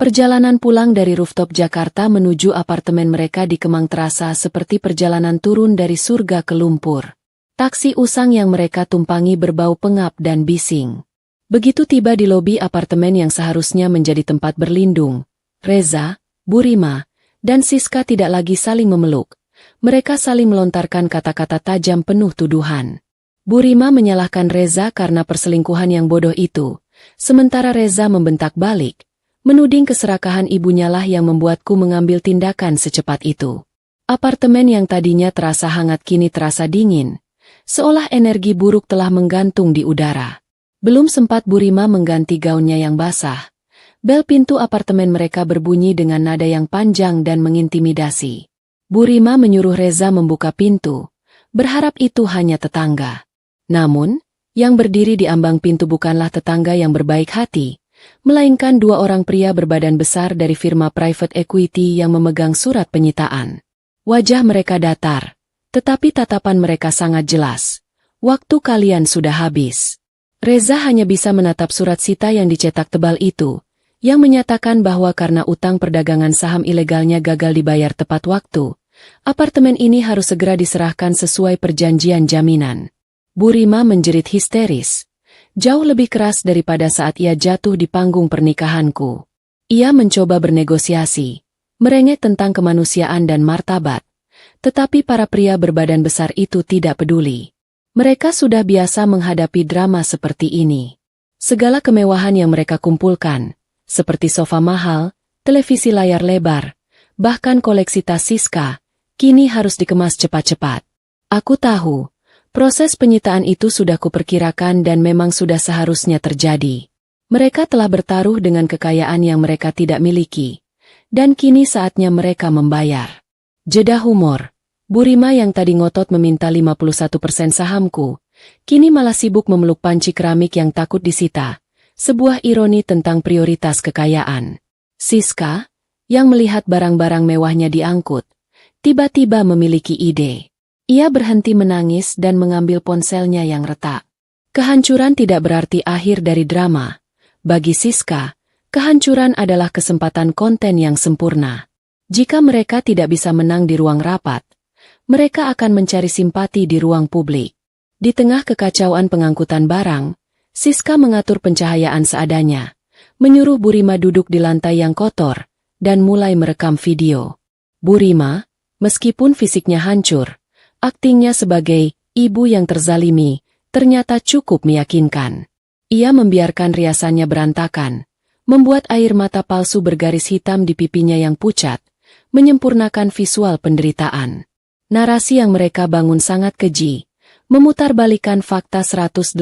Perjalanan pulang dari rooftop Jakarta menuju apartemen mereka di Kemang terasa seperti perjalanan turun dari surga ke lumpur. Taksi usang yang mereka tumpangi berbau pengap dan bising. Begitu tiba di lobi apartemen yang seharusnya menjadi tempat berlindung, Reza, Burima, dan Siska tidak lagi saling memeluk. Mereka saling melontarkan kata-kata tajam penuh tuduhan. Burima menyalahkan Reza karena perselingkuhan yang bodoh itu, sementara Reza membentak balik, menuding keserakahan ibunya lah yang membuatku mengambil tindakan secepat itu. Apartemen yang tadinya terasa hangat kini terasa dingin, seolah energi buruk telah menggantung di udara. Belum sempat Bu Rima mengganti gaunnya yang basah, bel pintu apartemen mereka berbunyi dengan nada yang panjang dan mengintimidasi. Bu Rima menyuruh Reza membuka pintu, berharap itu hanya tetangga. Namun, yang berdiri di ambang pintu bukanlah tetangga yang berbaik hati, melainkan dua orang pria berbadan besar dari firma private equity yang memegang surat penyitaan. Wajah mereka datar, tetapi tatapan mereka sangat jelas. Waktu kalian sudah habis. Reza hanya bisa menatap surat sita yang dicetak tebal itu, yang menyatakan bahwa karena utang perdagangan saham ilegalnya gagal dibayar tepat waktu, apartemen ini harus segera diserahkan sesuai perjanjian jaminan. Bu Rima menjerit histeris, jauh lebih keras daripada saat ia jatuh di panggung pernikahanku. Ia mencoba bernegosiasi, merengek tentang kemanusiaan dan martabat, tetapi para pria berbadan besar itu tidak peduli. Mereka sudah biasa menghadapi drama seperti ini. Segala kemewahan yang mereka kumpulkan, seperti sofa mahal, televisi layar lebar, bahkan koleksi tas Siska, kini harus dikemas cepat-cepat. Aku tahu, proses penyitaan itu sudah kuperkirakan dan memang sudah seharusnya terjadi. Mereka telah bertaruh dengan kekayaan yang mereka tidak miliki, dan kini saatnya mereka membayar. Jeda humor. Bu Rima yang tadi ngotot meminta 51% sahamku, kini malah sibuk memeluk panci keramik yang takut disita, sebuah ironi tentang prioritas kekayaan. Siska, yang melihat barang-barang mewahnya diangkut, tiba-tiba memiliki ide. Ia berhenti menangis dan mengambil ponselnya yang retak. Kehancuran tidak berarti akhir dari drama. Bagi Siska, kehancuran adalah kesempatan konten yang sempurna. Jika mereka tidak bisa menang di ruang rapat, mereka akan mencari simpati di ruang publik. Di tengah kekacauan pengangkutan barang, Siska mengatur pencahayaan seadanya, menyuruh Bu Rima duduk di lantai yang kotor, dan mulai merekam video. Bu Rima, meskipun fisiknya hancur, aktingnya sebagai ibu yang terzalimi ternyata cukup meyakinkan. Ia membiarkan riasannya berantakan, membuat air mata palsu bergaris hitam di pipinya yang pucat, menyempurnakan visual penderitaan. Narasi yang mereka bangun sangat keji, memutarbalikan fakta 180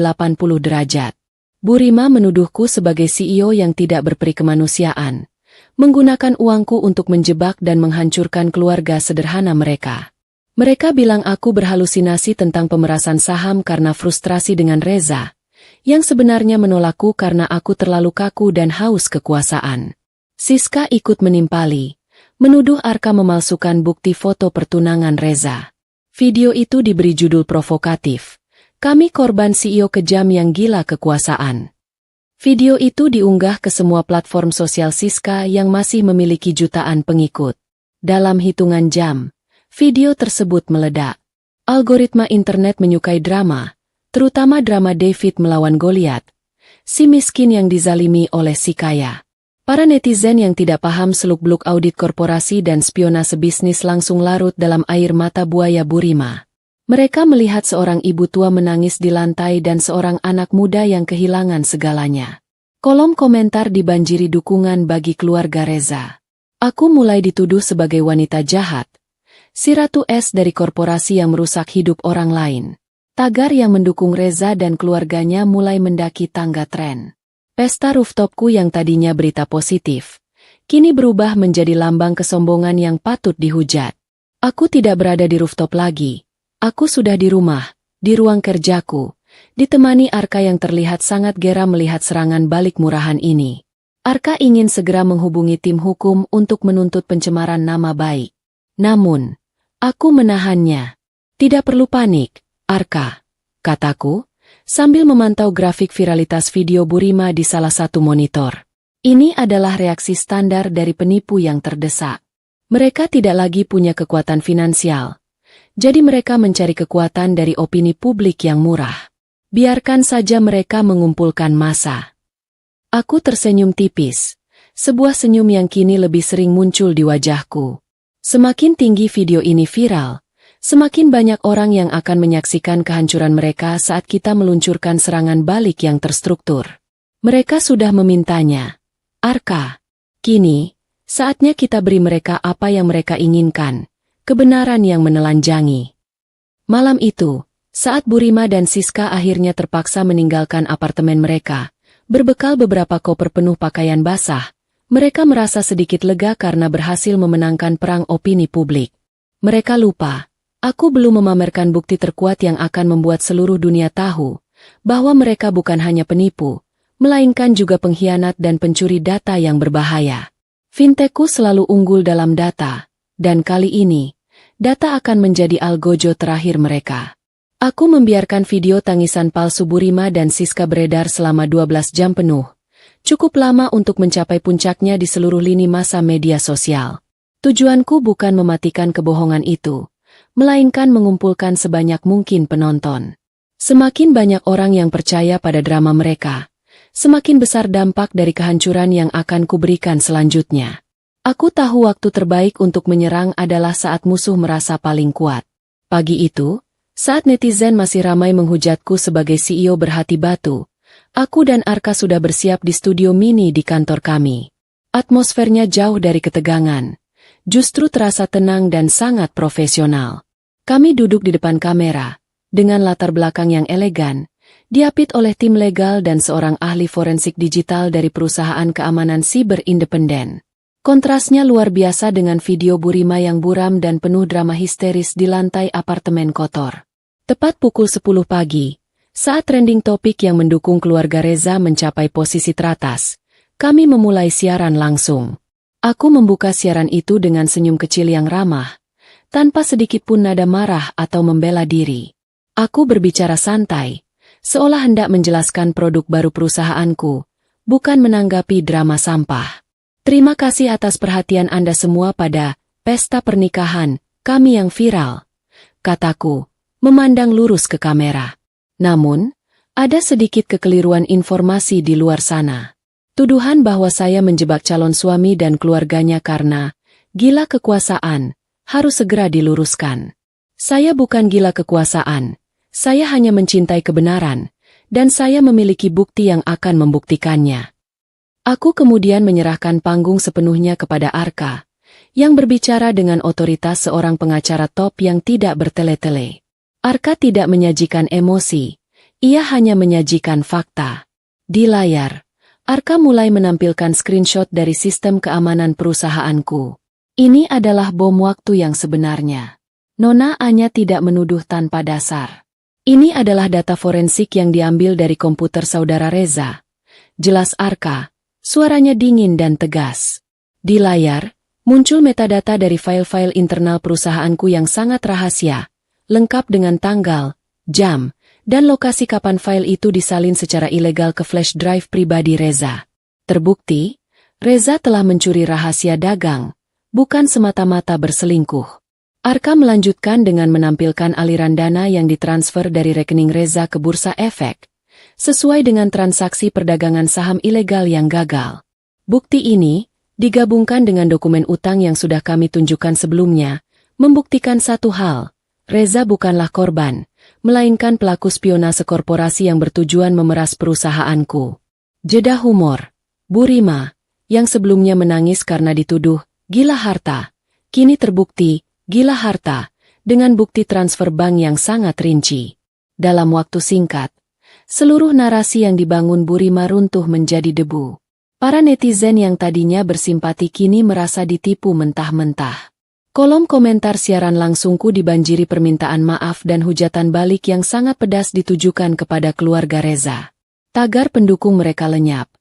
derajat. Bu Rima menuduhku sebagai CEO yang tidak berperi kemanusiaan, menggunakan uangku untuk menjebak dan menghancurkan keluarga sederhana mereka. Mereka bilang aku berhalusinasi tentang pemerasan saham karena frustrasi dengan Reza, yang sebenarnya menolakku karena aku terlalu kaku dan haus kekuasaan. Siska ikut menimpali, menuduh Arka memalsukan bukti foto pertunangan Reza. Video itu diberi judul provokatif, "Kami korban CEO kejam yang gila kekuasaan." Video itu diunggah ke semua platform sosial Siska yang masih memiliki jutaan pengikut. Dalam hitungan jam, video tersebut meledak. Algoritma internet menyukai drama, terutama drama David melawan Goliat, si miskin yang dizalimi oleh si kaya. Para netizen yang tidak paham seluk-beluk audit korporasi dan spionase bisnis langsung larut dalam air mata buaya Bu Rima. Mereka melihat seorang ibu tua menangis di lantai dan seorang anak muda yang kehilangan segalanya. Kolom komentar dibanjiri dukungan bagi keluarga Reza. Aku mulai dituduh sebagai wanita jahat, si Ratu Es dari korporasi yang merusak hidup orang lain. Tagar yang mendukung Reza dan keluarganya mulai mendaki tangga tren. Pesta rooftopku yang tadinya berita positif, kini berubah menjadi lambang kesombongan yang patut dihujat. Aku tidak berada di rooftop lagi. Aku sudah di rumah, di ruang kerjaku, ditemani Arka yang terlihat sangat geram melihat serangan balik murahan ini. Arka ingin segera menghubungi tim hukum untuk menuntut pencemaran nama baik. Namun, aku menahannya. Tidak perlu panik, Arka, kataku, sambil memantau grafik viralitas video Bu Rima di salah satu monitor. Ini adalah reaksi standar dari penipu yang terdesak. Mereka tidak lagi punya kekuatan finansial, jadi mereka mencari kekuatan dari opini publik yang murah. Biarkan saja mereka mengumpulkan massa. Aku tersenyum tipis, sebuah senyum yang kini lebih sering muncul di wajahku. Semakin tinggi video ini viral, semakin banyak orang yang akan menyaksikan kehancuran mereka saat kita meluncurkan serangan balik yang terstruktur. Mereka sudah memintanya. Arka, kini, saatnya kita beri mereka apa yang mereka inginkan, kebenaran yang menelanjangi. Malam itu, saat Burima dan Siska akhirnya terpaksa meninggalkan apartemen mereka, berbekal beberapa koper penuh pakaian basah, mereka merasa sedikit lega karena berhasil memenangkan perang opini publik. Mereka lupa, aku belum memamerkan bukti terkuat yang akan membuat seluruh dunia tahu bahwa mereka bukan hanya penipu, melainkan juga pengkhianat dan pencuri data yang berbahaya. Fintechku selalu unggul dalam data, dan kali ini, data akan menjadi algojo terakhir mereka. Aku membiarkan video tangisan palsu Burima dan Siska beredar selama 12 jam penuh. Cukup lama untuk mencapai puncaknya di seluruh lini masa media sosial. Tujuanku bukan mematikan kebohongan itu, melainkan mengumpulkan sebanyak mungkin penonton. Semakin banyak orang yang percaya pada drama mereka, semakin besar dampak dari kehancuran yang akan kuberikan selanjutnya. Aku tahu waktu terbaik untuk menyerang adalah saat musuh merasa paling kuat. Pagi itu, saat netizen masih ramai menghujatku sebagai CEO berhati batu, aku dan Arka sudah bersiap di studio mini di kantor kami. Atmosfernya jauh dari ketegangan, justru terasa tenang dan sangat profesional. Kami duduk di depan kamera, dengan latar belakang yang elegan, diapit oleh tim legal dan seorang ahli forensik digital dari perusahaan keamanan siber independen. Kontrasnya luar biasa dengan video Burima yang buram dan penuh drama histeris di lantai apartemen kotor. Tepat pukul 10 pagi, saat trending topik yang mendukung keluarga Reza mencapai posisi teratas, kami memulai siaran langsung. Aku membuka siaran itu dengan senyum kecil yang ramah, tanpa sedikit pun nada marah atau membela diri. Aku berbicara santai, seolah hendak menjelaskan produk baru perusahaanku, bukan menanggapi drama sampah. Terima kasih atas perhatian Anda semua pada pesta pernikahan kami yang viral, kataku, memandang lurus ke kamera. Namun, ada sedikit kekeliruan informasi di luar sana. Tuduhan bahwa saya menjebak calon suami dan keluarganya karena gila kekuasaan harus segera diluruskan. Saya bukan gila kekuasaan, saya hanya mencintai kebenaran, dan saya memiliki bukti yang akan membuktikannya. Aku kemudian menyerahkan panggung sepenuhnya kepada Arka, yang berbicara dengan otoritas seorang pengacara top yang tidak bertele-tele. Arka tidak menyajikan emosi, ia hanya menyajikan fakta. Di layar, Arka mulai menampilkan screenshot dari sistem keamanan perusahaanku. Ini adalah bom waktu yang sebenarnya. Nona Anya tidak menuduh tanpa dasar. Ini adalah data forensik yang diambil dari komputer saudara Reza. Jelas Arka, suaranya dingin dan tegas. Di layar, muncul metadata dari file-file internal perusahaanku yang sangat rahasia, lengkap dengan tanggal, jam, dan lokasi kapan file itu disalin secara ilegal ke flash drive pribadi Reza. Terbukti, Reza telah mencuri rahasia dagang, bukan semata-mata berselingkuh. Arka melanjutkan dengan menampilkan aliran dana yang ditransfer dari rekening Reza ke Bursa Efek, sesuai dengan transaksi perdagangan saham ilegal yang gagal. Bukti ini, digabungkan dengan dokumen utang yang sudah kami tunjukkan sebelumnya, membuktikan satu hal, Reza bukanlah korban, melainkan pelaku spionase korporasi yang bertujuan memeras perusahaanku. Jeda humor. Burima, yang sebelumnya menangis karena dituduh gila harta, kini terbukti gila harta, dengan bukti transfer bank yang sangat rinci. Dalam waktu singkat, seluruh narasi yang dibangun Burima runtuh menjadi debu. Para netizen yang tadinya bersimpati kini merasa ditipu mentah-mentah. Kolom komentar siaran langsungku dibanjiri permintaan maaf dan hujatan balik yang sangat pedas ditujukan kepada keluarga Reza. Tagar pendukung mereka lenyap,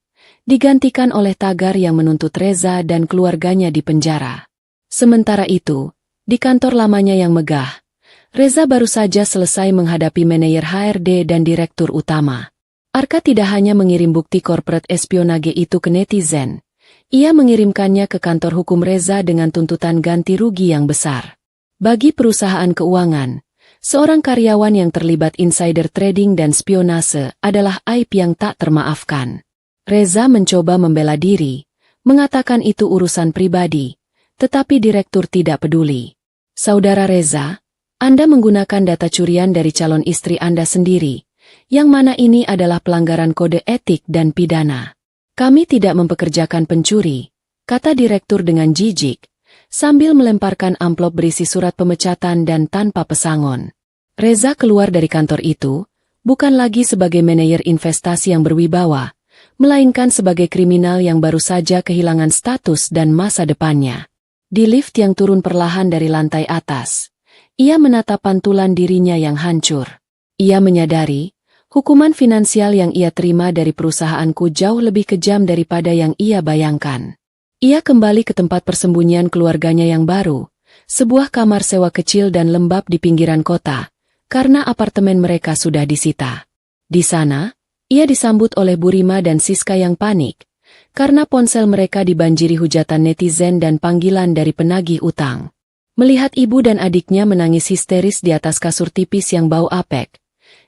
digantikan oleh tagar yang menuntut Reza dan keluarganya di penjara. Sementara itu, di kantor lamanya yang megah, Reza baru saja selesai menghadapi manajer HRD dan direktur utama. Arka tidak hanya mengirim bukti corporate espionage itu ke netizen, ia mengirimkannya ke kantor hukum Reza dengan tuntutan ganti rugi yang besar. Bagi perusahaan keuangan, seorang karyawan yang terlibat insider trading dan spionase adalah aib yang tak termaafkan. Reza mencoba membela diri, mengatakan itu urusan pribadi, tetapi direktur tidak peduli. Saudara Reza, Anda menggunakan data curian dari calon istri Anda sendiri, yang mana ini adalah pelanggaran kode etik dan pidana. Kami tidak mempekerjakan pencuri, kata direktur dengan jijik, sambil melemparkan amplop berisi surat pemecatan dan tanpa pesangon. Reza keluar dari kantor itu, bukan lagi sebagai manajer investasi yang berwibawa, melainkan sebagai kriminal yang baru saja kehilangan status dan masa depannya. Di lift yang turun perlahan dari lantai atas, ia menatap pantulan dirinya yang hancur. Ia menyadari, hukuman finansial yang ia terima dari perusahaanku jauh lebih kejam daripada yang ia bayangkan. Ia kembali ke tempat persembunyian keluarganya yang baru, sebuah kamar sewa kecil dan lembab di pinggiran kota, karena apartemen mereka sudah disita. Di sana, ia disambut oleh Bu Rima dan Siska yang panik, karena ponsel mereka dibanjiri hujatan netizen dan panggilan dari penagih utang. Melihat ibu dan adiknya menangis histeris di atas kasur tipis yang bau apek,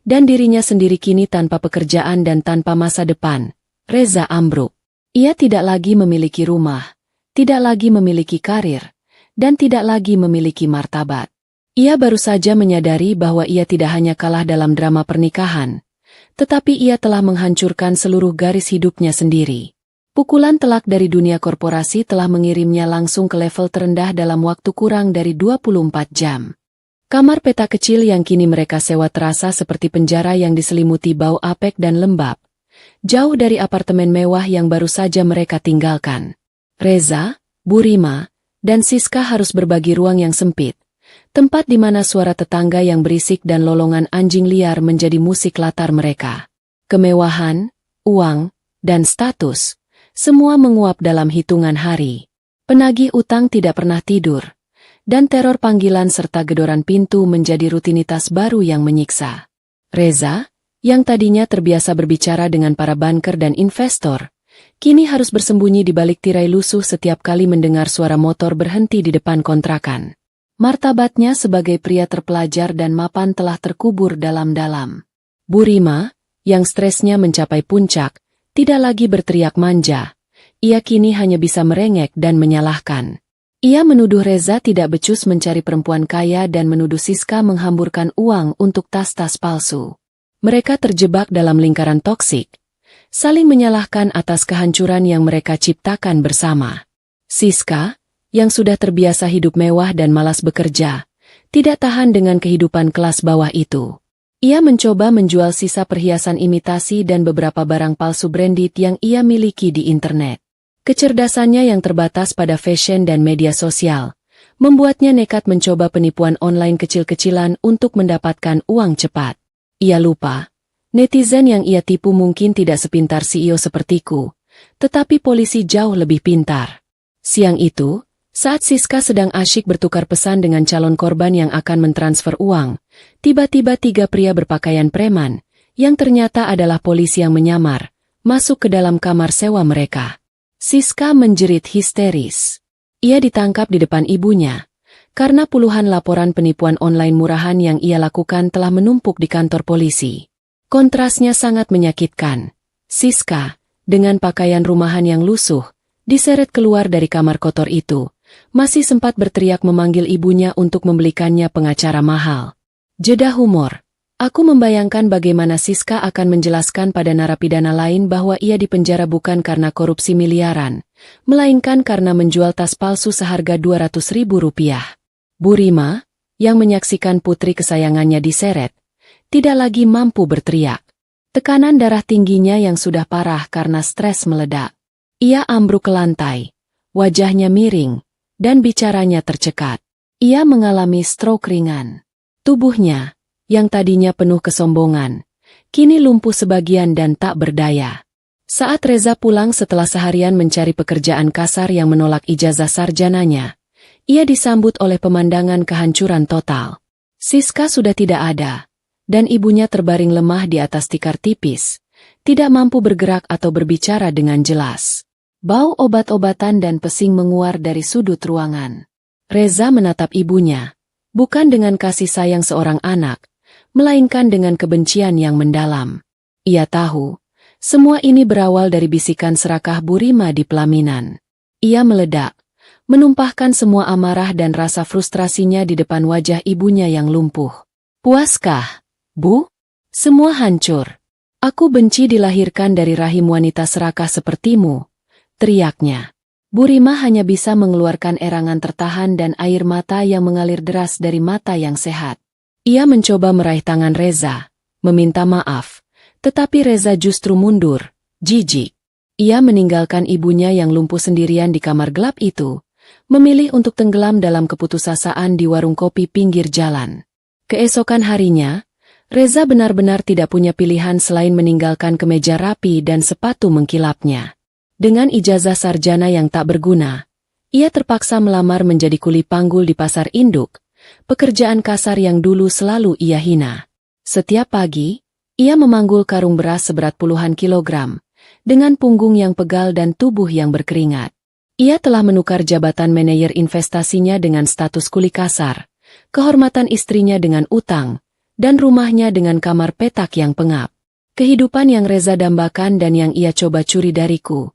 dan dirinya sendiri kini tanpa pekerjaan dan tanpa masa depan, Reza ambruk. Ia tidak lagi memiliki rumah, tidak lagi memiliki karir, dan tidak lagi memiliki martabat. Ia baru saja menyadari bahwa ia tidak hanya kalah dalam drama pernikahan, tetapi ia telah menghancurkan seluruh garis hidupnya sendiri. Pukulan telak dari dunia korporasi telah mengirimnya langsung ke level terendah dalam waktu kurang dari 24 jam. Kamar peta kecil yang kini mereka sewa terasa seperti penjara yang diselimuti bau apek dan lembab, jauh dari apartemen mewah yang baru saja mereka tinggalkan. Reza, Bu Rima, dan Siska harus berbagi ruang yang sempit, tempat di mana suara tetangga yang berisik dan lolongan anjing liar menjadi musik latar mereka. Kemewahan, uang, dan status, semua menguap dalam hitungan hari. Penagih utang tidak pernah tidur, dan teror panggilan serta gedoran pintu menjadi rutinitas baru yang menyiksa. Reza, yang tadinya terbiasa berbicara dengan para banker dan investor, kini harus bersembunyi di balik tirai lusuh setiap kali mendengar suara motor berhenti di depan kontrakan. Martabatnya sebagai pria terpelajar dan mapan telah terkubur dalam-dalam. Bu Rima, yang stresnya mencapai puncak, tidak lagi berteriak manja. Ia kini hanya bisa merengek dan menyalahkan. Ia menuduh Reza tidak becus mencari perempuan kaya dan menuduh Siska menghamburkan uang untuk tas-tas palsu. Mereka terjebak dalam lingkaran toksik, saling menyalahkan atas kehancuran yang mereka ciptakan bersama. Siska, yang sudah terbiasa hidup mewah dan malas bekerja, tidak tahan dengan kehidupan kelas bawah itu. Ia mencoba menjual sisa perhiasan imitasi dan beberapa barang palsu branded yang ia miliki di internet. Kecerdasannya yang terbatas pada fashion dan media sosial, membuatnya nekat mencoba penipuan online kecil-kecilan untuk mendapatkan uang cepat. Ia lupa, netizen yang ia tipu mungkin tidak sepintar CEO sepertiku, tetapi polisi jauh lebih pintar. Siang itu, saat Siska sedang asyik bertukar pesan dengan calon korban yang akan mentransfer uang, tiba-tiba 3 pria berpakaian preman, yang ternyata adalah polisi yang menyamar, masuk ke dalam kamar sewa mereka. Siska menjerit histeris. Ia ditangkap di depan ibunya, karena puluhan laporan penipuan online murahan yang ia lakukan telah menumpuk di kantor polisi. Kontrasnya sangat menyakitkan. Siska, dengan pakaian rumahan yang lusuh, diseret keluar dari kamar kotor itu, masih sempat berteriak memanggil ibunya untuk membelikannya pengacara mahal. Jeda humor. Aku membayangkan bagaimana Siska akan menjelaskan pada narapidana lain bahwa ia dipenjara bukan karena korupsi miliaran, melainkan karena menjual tas palsu seharga Rp200.000. Bu Rima, yang menyaksikan putri kesayangannya diseret, tidak lagi mampu berteriak. Tekanan darah tingginya yang sudah parah karena stres meledak. Ia ambruk ke lantai, wajahnya miring, dan bicaranya tercekat. Ia mengalami stroke ringan. Tubuhnya, yang tadinya penuh kesombongan, kini lumpuh sebagian dan tak berdaya. Saat Reza pulang setelah seharian mencari pekerjaan kasar yang menolak ijazah sarjananya, ia disambut oleh pemandangan kehancuran total. Siska sudah tidak ada, dan ibunya terbaring lemah di atas tikar tipis, tidak mampu bergerak atau berbicara dengan jelas. Bau obat-obatan dan pesing menguar dari sudut ruangan. Reza menatap ibunya, bukan dengan kasih sayang seorang anak, melainkan dengan kebencian yang mendalam. Ia tahu, semua ini berawal dari bisikan serakah Bu Rima di pelaminan. Ia meledak, menumpahkan semua amarah dan rasa frustrasinya di depan wajah ibunya yang lumpuh. Puaskah, Bu? Semua hancur. Aku benci dilahirkan dari rahim wanita serakah sepertimu, teriaknya. Bu Rima hanya bisa mengeluarkan erangan tertahan dan air mata yang mengalir deras dari mata yang sehat. Ia mencoba meraih tangan Reza, meminta maaf, tetapi Reza justru mundur, jijik. Ia meninggalkan ibunya yang lumpuh sendirian di kamar gelap itu, memilih untuk tenggelam dalam keputusasaan di warung kopi pinggir jalan. Keesokan harinya, Reza benar-benar tidak punya pilihan selain meninggalkan kemeja rapi dan sepatu mengkilapnya. Dengan ijazah sarjana yang tak berguna, ia terpaksa melamar menjadi kuli panggul di pasar induk, pekerjaan kasar yang dulu selalu ia hina. Setiap pagi, ia memanggul karung beras seberat puluhan kilogram, dengan punggung yang pegal dan tubuh yang berkeringat. Ia telah menukar jabatan manajer investasinya dengan status kuli kasar, kehormatan istrinya dengan utang, dan rumahnya dengan kamar petak yang pengap. Kehidupan yang Reza dambakan dan yang ia coba curi dariku,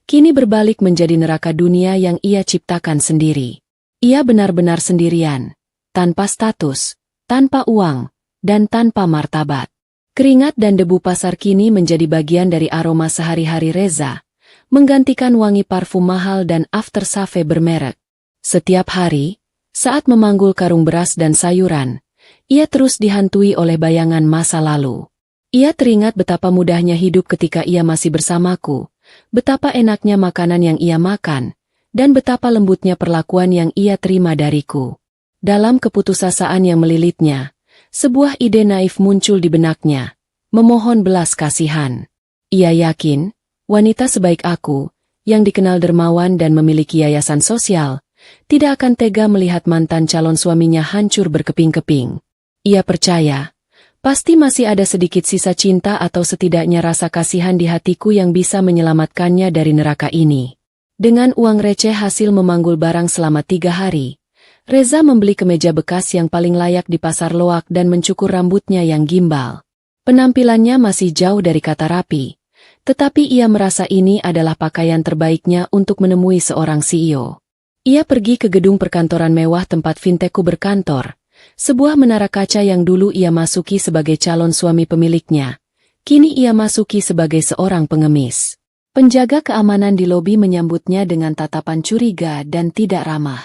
kini berbalik menjadi neraka dunia yang ia ciptakan sendiri. Ia benar-benar sendirian, tanpa status, tanpa uang, dan tanpa martabat. Keringat dan debu pasar kini menjadi bagian dari aroma sehari-hari Reza, menggantikan wangi parfum mahal dan aftershave bermerek. Setiap hari, saat memanggul karung beras dan sayuran, ia terus dihantui oleh bayangan masa lalu. Ia teringat betapa mudahnya hidup ketika ia masih bersamaku, betapa enaknya makanan yang ia makan, dan betapa lembutnya perlakuan yang ia terima dariku. Dalam keputusasaan yang melilitnya, sebuah ide naif muncul di benaknya, memohon belas kasihan. Ia yakin, wanita sebaik aku, yang dikenal dermawan dan memiliki yayasan sosial, tidak akan tega melihat mantan calon suaminya hancur berkeping-keping. Ia percaya, pasti masih ada sedikit sisa cinta atau setidaknya rasa kasihan di hatiku yang bisa menyelamatkannya dari neraka ini. Dengan uang receh hasil memanggul barang selama 3 hari, Reza membeli kemeja bekas yang paling layak di pasar loak dan mencukur rambutnya yang gimbal. Penampilannya masih jauh dari kata rapi, tetapi ia merasa ini adalah pakaian terbaiknya untuk menemui seorang CEO. Ia pergi ke gedung perkantoran mewah tempat fintechku berkantor, sebuah menara kaca yang dulu ia masuki sebagai calon suami pemiliknya, kini ia masuki sebagai seorang pengemis. Penjaga keamanan di lobi menyambutnya dengan tatapan curiga dan tidak ramah.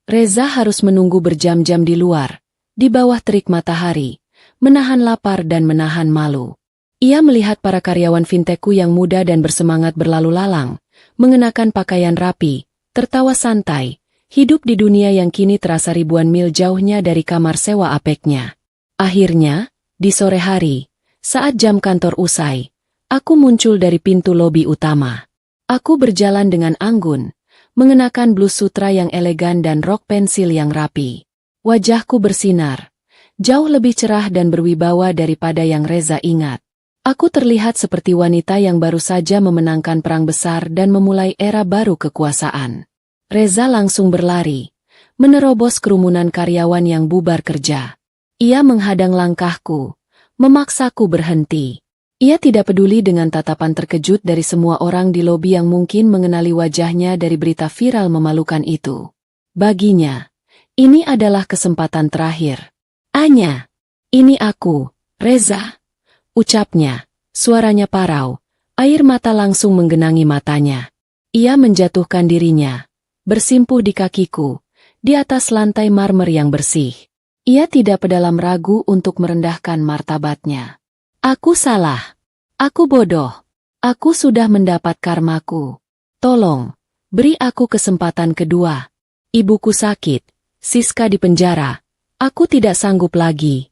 Reza harus menunggu berjam-jam di luar, di bawah terik matahari, menahan lapar dan menahan malu. Ia melihat para karyawan fintechku yang muda dan bersemangat berlalu lalang, mengenakan pakaian rapi, tertawa santai, hidup di dunia yang kini terasa ribuan mil jauhnya dari kamar sewa apeknya. Akhirnya, di sore hari, saat jam kantor usai, aku muncul dari pintu lobi utama. Aku berjalan dengan anggun, mengenakan blus sutra yang elegan dan rok pensil yang rapi. Wajahku bersinar, jauh lebih cerah dan berwibawa daripada yang Reza ingat. Aku terlihat seperti wanita yang baru saja memenangkan perang besar dan memulai era baru kekuasaan. Reza langsung berlari, menerobos kerumunan karyawan yang bubar kerja. Ia menghadang langkahku, memaksaku berhenti. Ia tidak peduli dengan tatapan terkejut dari semua orang di lobi yang mungkin mengenali wajahnya dari berita viral memalukan itu. Baginya, ini adalah kesempatan terakhir. Anya, ini aku, Reza, ucapnya, suaranya parau, air mata langsung menggenangi matanya. Ia menjatuhkan dirinya, bersimpuh di kakiku, di atas lantai marmer yang bersih. Ia tidak pedalam ragu untuk merendahkan martabatnya. Aku salah. Aku bodoh. Aku sudah mendapat karmaku. Tolong, beri aku kesempatan kedua. Ibuku sakit, Siska di penjara. Aku tidak sanggup lagi.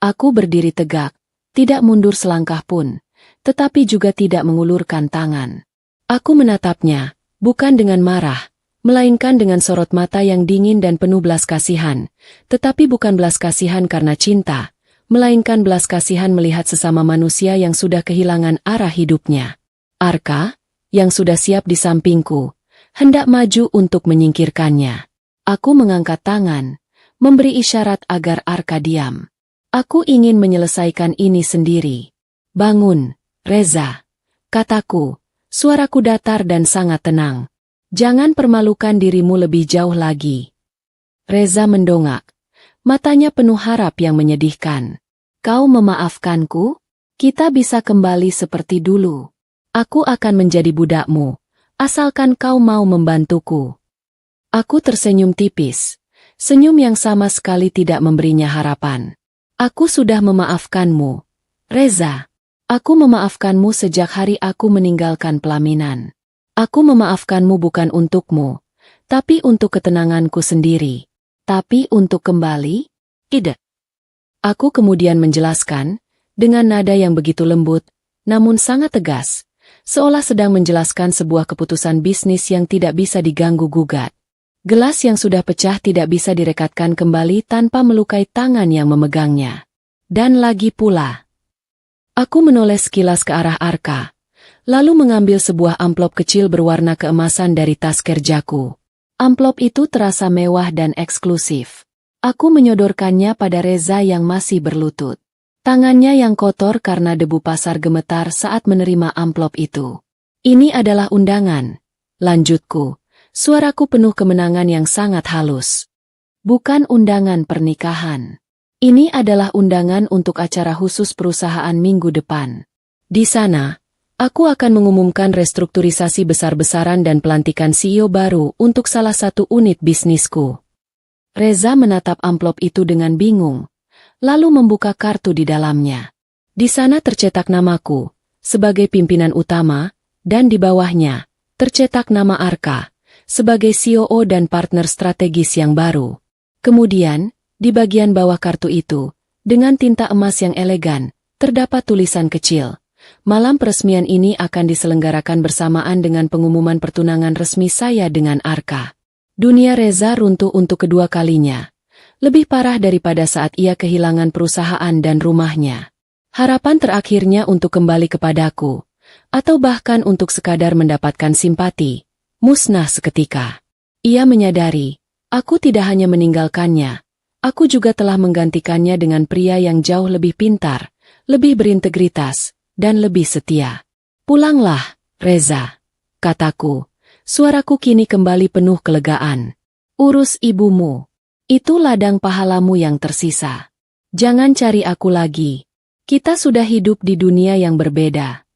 Aku berdiri tegak, tidak mundur selangkah pun, tetapi juga tidak mengulurkan tangan. Aku menatapnya, bukan dengan marah, melainkan dengan sorot mata yang dingin dan penuh belas kasihan, tetapi bukan belas kasihan karena cinta, melainkan belas kasihan melihat sesama manusia yang sudah kehilangan arah hidupnya. Arka, yang sudah siap di sampingku, hendak maju untuk menyingkirkannya. Aku mengangkat tangan, memberi isyarat agar Arka diam. Aku ingin menyelesaikan ini sendiri. Bangun, Reza, kataku, suaraku datar dan sangat tenang. Jangan permalukan dirimu lebih jauh lagi. Reza mendongak, matanya penuh harap yang menyedihkan. Kau memaafkanku? Kita bisa kembali seperti dulu. Aku akan menjadi budakmu. Asalkan kau mau membantuku. Aku tersenyum tipis. Senyum yang sama sekali tidak memberinya harapan. Aku sudah memaafkanmu, Reza. Aku memaafkanmu sejak hari aku meninggalkan pelaminan. Aku memaafkanmu bukan untukmu, tapi untuk ketenanganku sendiri. Tapi untuk kembali? Tidak. Aku kemudian menjelaskan, dengan nada yang begitu lembut, namun sangat tegas, seolah sedang menjelaskan sebuah keputusan bisnis yang tidak bisa diganggu-gugat. Gelas yang sudah pecah tidak bisa direkatkan kembali tanpa melukai tangan yang memegangnya. Dan lagi pula. Aku menoleh sekilas ke arah Arka, lalu mengambil sebuah amplop kecil berwarna keemasan dari tas kerjaku. Amplop itu terasa mewah dan eksklusif. Aku menyodorkannya pada Reza yang masih berlutut. Tangannya yang kotor karena debu pasar gemetar saat menerima amplop itu. Ini adalah undangan, lanjutku. Suaraku penuh kemenangan yang sangat halus. Bukan undangan pernikahan. Ini adalah undangan untuk acara khusus perusahaan minggu depan. Di sana, aku akan mengumumkan restrukturisasi besar-besaran dan pelantikan CEO baru untuk salah satu unit bisnisku. Reza menatap amplop itu dengan bingung, lalu membuka kartu di dalamnya. Di sana tercetak namaku, sebagai pimpinan utama, dan di bawahnya, tercetak nama Arka, sebagai COO dan partner strategis yang baru. Kemudian, di bagian bawah kartu itu, dengan tinta emas yang elegan, terdapat tulisan kecil. Malam peresmian ini akan diselenggarakan bersamaan dengan pengumuman pertunangan resmi saya dengan Arka. Dunia Reza runtuh untuk kedua kalinya. Lebih parah daripada saat ia kehilangan perusahaan dan rumahnya. Harapan terakhirnya untuk kembali kepadaku, atau bahkan untuk sekadar mendapatkan simpati, musnah seketika. Ia menyadari, aku tidak hanya meninggalkannya, aku juga telah menggantikannya dengan pria yang jauh lebih pintar, lebih berintegritas, dan lebih setia. Pulanglah, Reza, kataku. Suaraku kini kembali penuh kelegaan. Urus ibumu. Itu ladang pahalamu yang tersisa. Jangan cari aku lagi. Kita sudah hidup di dunia yang berbeda.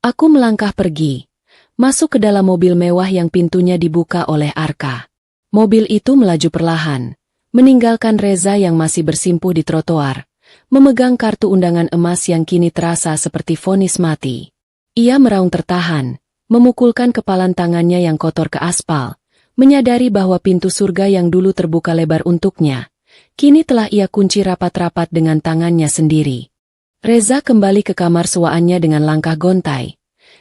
Aku melangkah pergi. Masuk ke dalam mobil mewah yang pintunya dibuka oleh Arka. Mobil itu melaju perlahan, meninggalkan Reza yang masih bersimpuh di trotoar, memegang kartu undangan emas yang kini terasa seperti vonis mati. Ia meraung tertahan, memukulkan kepalan tangannya yang kotor ke aspal, menyadari bahwa pintu surga yang dulu terbuka lebar untuknya, kini telah ia kunci rapat-rapat dengan tangannya sendiri. Reza kembali ke kamar sewaannya dengan langkah gontai.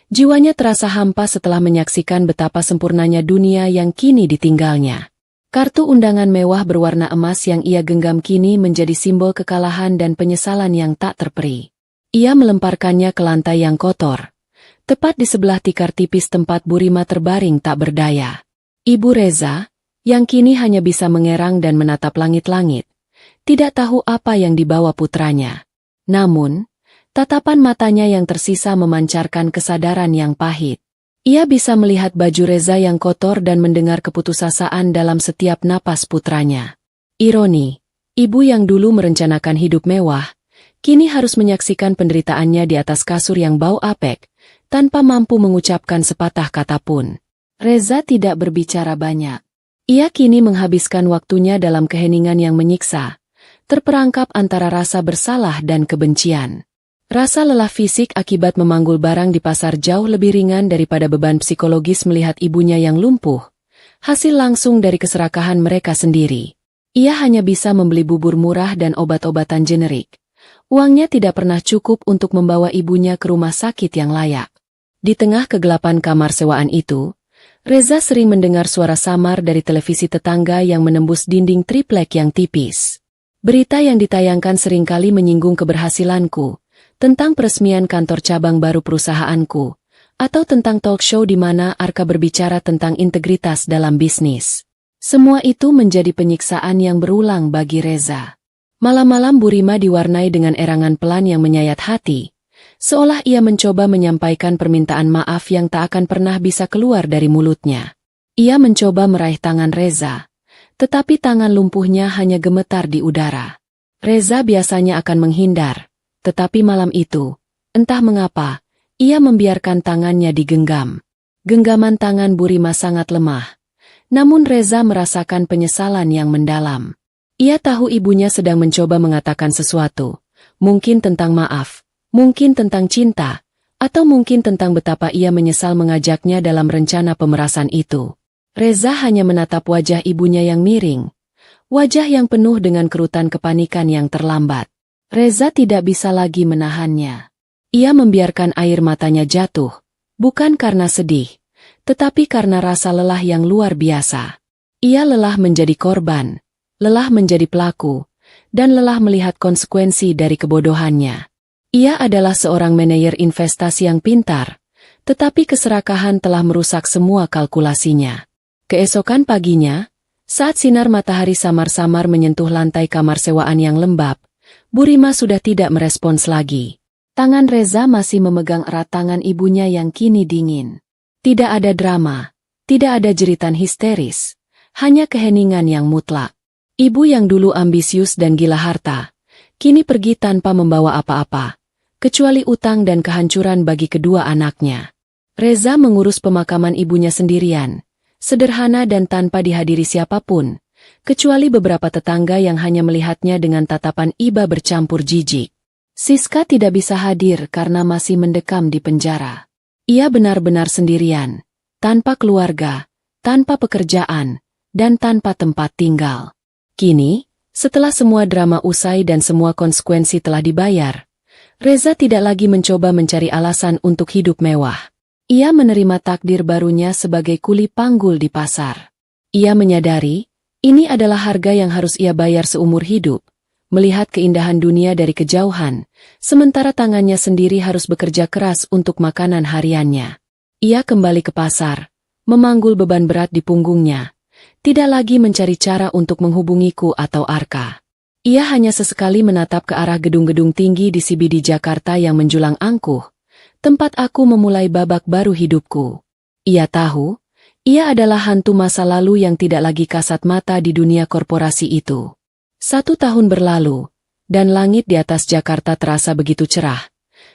Jiwanya terasa hampa setelah menyaksikan betapa sempurnanya dunia yang kini ditinggalnya. Kartu undangan mewah berwarna emas yang ia genggam kini menjadi simbol kekalahan dan penyesalan yang tak terperi. Ia melemparkannya ke lantai yang kotor, tepat di sebelah tikar tipis tempat Burima terbaring tak berdaya. Ibu Reza, yang kini hanya bisa mengerang dan menatap langit-langit, tidak tahu apa yang dibawa putranya. Namun, tatapan matanya yang tersisa memancarkan kesadaran yang pahit. Ia bisa melihat baju Reza yang kotor dan mendengar keputusasaan dalam setiap napas putranya. Ironi, ibu yang dulu merencanakan hidup mewah, kini harus menyaksikan penderitaannya di atas kasur yang bau apek, tanpa mampu mengucapkan sepatah kata pun. Reza tidak berbicara banyak. Ia kini menghabiskan waktunya dalam keheningan yang menyiksa, terperangkap antara rasa bersalah dan kebencian. Rasa lelah fisik akibat memanggul barang di pasar jauh lebih ringan daripada beban psikologis melihat ibunya yang lumpuh. Hasil langsung dari keserakahan mereka sendiri. Ia hanya bisa membeli bubur murah dan obat-obatan generik. Uangnya tidak pernah cukup untuk membawa ibunya ke rumah sakit yang layak. Di tengah kegelapan kamar sewaan itu, Reza sering mendengar suara samar dari televisi tetangga yang menembus dinding triplek yang tipis. Berita yang ditayangkan seringkali menyinggung keberhasilanku, tentang peresmian kantor cabang baru perusahaanku, atau tentang talk show di mana Arka berbicara tentang integritas dalam bisnis. Semua itu menjadi penyiksaan yang berulang bagi Reza. Malam-malam Burima diwarnai dengan erangan pelan yang menyayat hati, seolah ia mencoba menyampaikan permintaan maaf yang tak akan pernah bisa keluar dari mulutnya. Ia mencoba meraih tangan Reza, tetapi tangan lumpuhnya hanya gemetar di udara. Reza biasanya akan menghindar, tetapi malam itu, entah mengapa, ia membiarkan tangannya digenggam. Genggaman tangan Bu Rima sangat lemah. Namun Reza merasakan penyesalan yang mendalam. Ia tahu ibunya sedang mencoba mengatakan sesuatu. Mungkin tentang maaf, mungkin tentang cinta, atau mungkin tentang betapa ia menyesal mengajaknya dalam rencana pemerasan itu. Reza hanya menatap wajah ibunya yang miring. Wajah yang penuh dengan kerutan kepanikan yang terlambat. Reza tidak bisa lagi menahannya. Ia membiarkan air matanya jatuh, bukan karena sedih, tetapi karena rasa lelah yang luar biasa. Ia lelah menjadi korban, lelah menjadi pelaku, dan lelah melihat konsekuensi dari kebodohannya. Ia adalah seorang manajer investasi yang pintar, tetapi keserakahan telah merusak semua kalkulasinya. Keesokan paginya, saat sinar matahari samar-samar menyentuh lantai kamar sewaan yang lembab, Bu Rima sudah tidak merespons lagi. Tangan Reza masih memegang erat tangan ibunya yang kini dingin. Tidak ada drama, tidak ada jeritan histeris, hanya keheningan yang mutlak. Ibu yang dulu ambisius dan gila harta, kini pergi tanpa membawa apa-apa, kecuali utang dan kehancuran bagi kedua anaknya. Reza mengurus pemakaman ibunya sendirian, sederhana dan tanpa dihadiri siapapun, kecuali beberapa tetangga yang hanya melihatnya dengan tatapan iba bercampur jijik. Siska tidak bisa hadir karena masih mendekam di penjara. Ia benar-benar sendirian, tanpa keluarga, tanpa pekerjaan, dan tanpa tempat tinggal. Kini, setelah semua drama usai dan semua konsekuensi telah dibayar, Reza tidak lagi mencoba mencari alasan untuk hidup mewah. Ia menerima takdir barunya sebagai kuli panggul di pasar. Ia menyadari, ini adalah harga yang harus ia bayar seumur hidup, melihat keindahan dunia dari kejauhan, sementara tangannya sendiri harus bekerja keras untuk makanan hariannya. Ia kembali ke pasar, memanggul beban berat di punggungnya, tidak lagi mencari cara untuk menghubungiku atau Arka. Ia hanya sesekali menatap ke arah gedung-gedung tinggi di CBD Jakarta yang menjulang angkuh, tempat aku memulai babak baru hidupku. Ia tahu, ia adalah hantu masa lalu yang tidak lagi kasat mata di dunia korporasi itu. 1 tahun berlalu, dan langit di atas Jakarta terasa begitu cerah,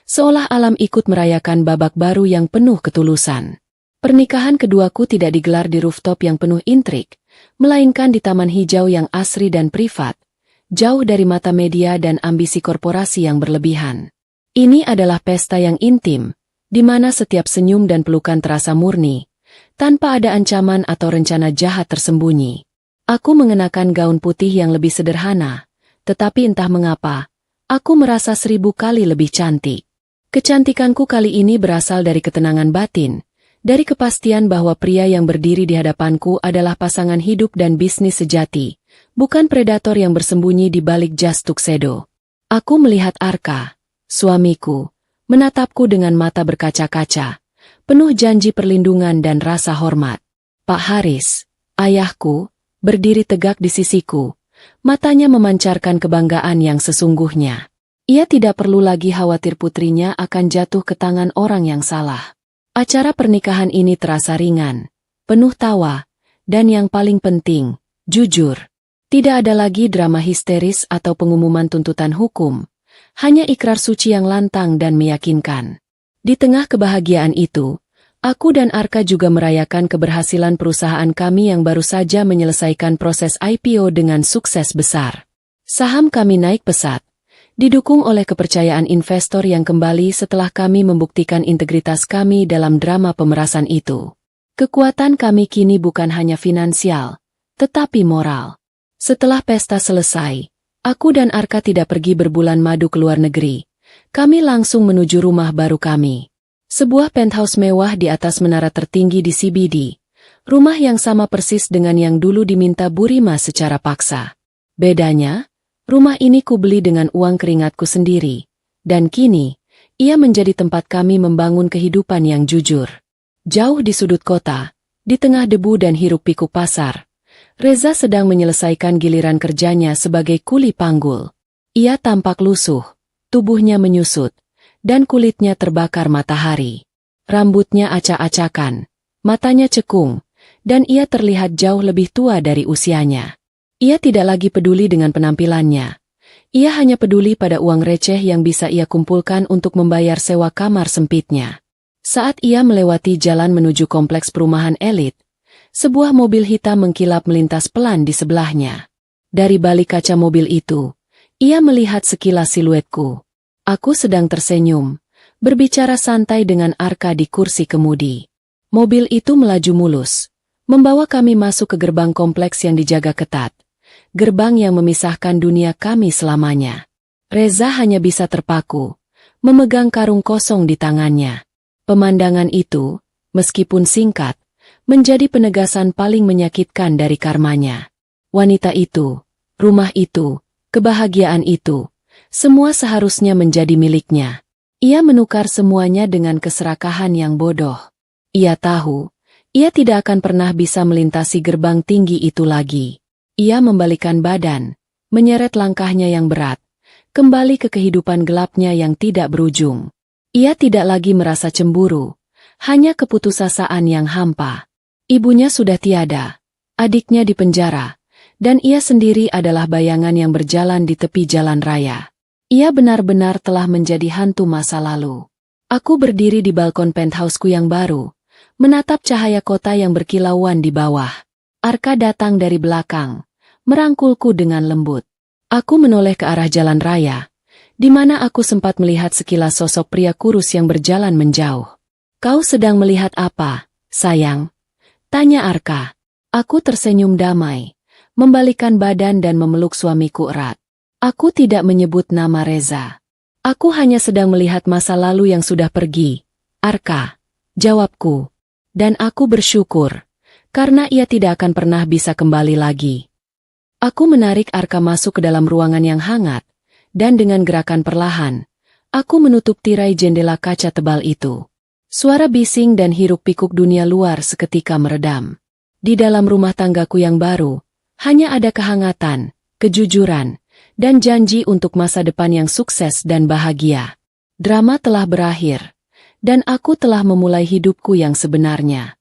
seolah alam ikut merayakan babak baru yang penuh ketulusan. Pernikahan keduaku tidak digelar di rooftop yang penuh intrik, melainkan di taman hijau yang asri dan privat, jauh dari mata media dan ambisi korporasi yang berlebihan. Ini adalah pesta yang intim, di mana setiap senyum dan pelukan terasa murni, tanpa ada ancaman atau rencana jahat tersembunyi. Aku mengenakan gaun putih yang lebih sederhana, tetapi entah mengapa, aku merasa 1000 kali lebih cantik. Kecantikanku kali ini berasal dari ketenangan batin, dari kepastian bahwa pria yang berdiri di hadapanku adalah pasangan hidup dan bisnis sejati, bukan predator yang bersembunyi di balik jas tuxedo. Aku melihat Arka, suamiku, menatapku dengan mata berkaca-kaca, penuh janji perlindungan dan rasa hormat. Pak Haris, ayahku, berdiri tegak di sisiku, matanya memancarkan kebanggaan yang sesungguhnya. Ia tidak perlu lagi khawatir putrinya akan jatuh ke tangan orang yang salah. Acara pernikahan ini terasa ringan, penuh tawa, dan yang paling penting, jujur. Tidak ada lagi drama histeris atau pengumuman tuntutan hukum, hanya ikrar suci yang lantang dan meyakinkan. Di tengah kebahagiaan itu, aku dan Arka juga merayakan keberhasilan perusahaan kami yang baru saja menyelesaikan proses IPO dengan sukses besar. Saham kami naik pesat, didukung oleh kepercayaan investor yang kembali setelah kami membuktikan integritas kami dalam drama pemerasan itu. Kekuatan kami kini bukan hanya finansial, tetapi moral. Setelah pesta selesai, aku dan Arka tidak pergi berbulan madu ke luar negeri. Kami langsung menuju rumah baru kami. Sebuah penthouse mewah di atas menara tertinggi di CBD. Rumah yang sama persis dengan yang dulu diminta Bu Rima secara paksa. Bedanya, rumah ini kubeli dengan uang keringatku sendiri. Dan kini, ia menjadi tempat kami membangun kehidupan yang jujur. Jauh di sudut kota, di tengah debu dan hiruk-pikuk pasar, Reza sedang menyelesaikan giliran kerjanya sebagai kuli panggul. Ia tampak lusuh, tubuhnya menyusut, dan kulitnya terbakar matahari. Rambutnya acak-acakan, matanya cekung, dan ia terlihat jauh lebih tua dari usianya. Ia tidak lagi peduli dengan penampilannya. Ia hanya peduli pada uang receh yang bisa ia kumpulkan untuk membayar sewa kamar sempitnya. Saat ia melewati jalan menuju kompleks perumahan elit, sebuah mobil hitam mengkilap melintas pelan di sebelahnya. Dari balik kaca mobil itu, ia melihat sekilas siluetku. Aku sedang tersenyum, berbicara santai dengan Arka di kursi kemudi. Mobil itu melaju mulus, membawa kami masuk ke gerbang kompleks yang dijaga ketat. Gerbang yang memisahkan dunia kami selamanya. Reza hanya bisa terpaku, memegang karung kosong di tangannya. Pemandangan itu, meskipun singkat, menjadi penegasan paling menyakitkan dari karmanya. Wanita itu, rumah itu, kebahagiaan itu, semua seharusnya menjadi miliknya. Ia menukar semuanya dengan keserakahan yang bodoh. Ia tahu, ia tidak akan pernah bisa melintasi gerbang tinggi itu lagi. Ia membalikan badan, menyeret langkahnya yang berat, kembali ke kehidupan gelapnya yang tidak berujung. Ia tidak lagi merasa cemburu, hanya keputusasaan yang hampa. Ibunya sudah tiada, adiknya di penjara, dan ia sendiri adalah bayangan yang berjalan di tepi jalan raya. Ia benar-benar telah menjadi hantu masa lalu. Aku berdiri di balkon penthouseku yang baru, menatap cahaya kota yang berkilauan di bawah. Arka datang dari belakang, merangkulku dengan lembut. Aku menoleh ke arah jalan raya, di mana aku sempat melihat sekilas sosok pria kurus yang berjalan menjauh. "Kau sedang melihat apa, sayang?" tanya Arka. Aku tersenyum damai, membalikan badan dan memeluk suamiku erat. Aku tidak menyebut nama Reza. Aku hanya sedang melihat masa lalu yang sudah pergi. Arka, jawabku. Dan aku bersyukur, karena ia tidak akan pernah bisa kembali lagi. Aku menarik Arka masuk ke dalam ruangan yang hangat, dan dengan gerakan perlahan, aku menutup tirai jendela kaca tebal itu. Suara bising dan hiruk-pikuk dunia luar seketika meredam. Di dalam rumah tanggaku yang baru, hanya ada kehangatan, kejujuran, dan janji untuk masa depan yang sukses dan bahagia. Drama telah berakhir, dan aku telah memulai hidupku yang sebenarnya.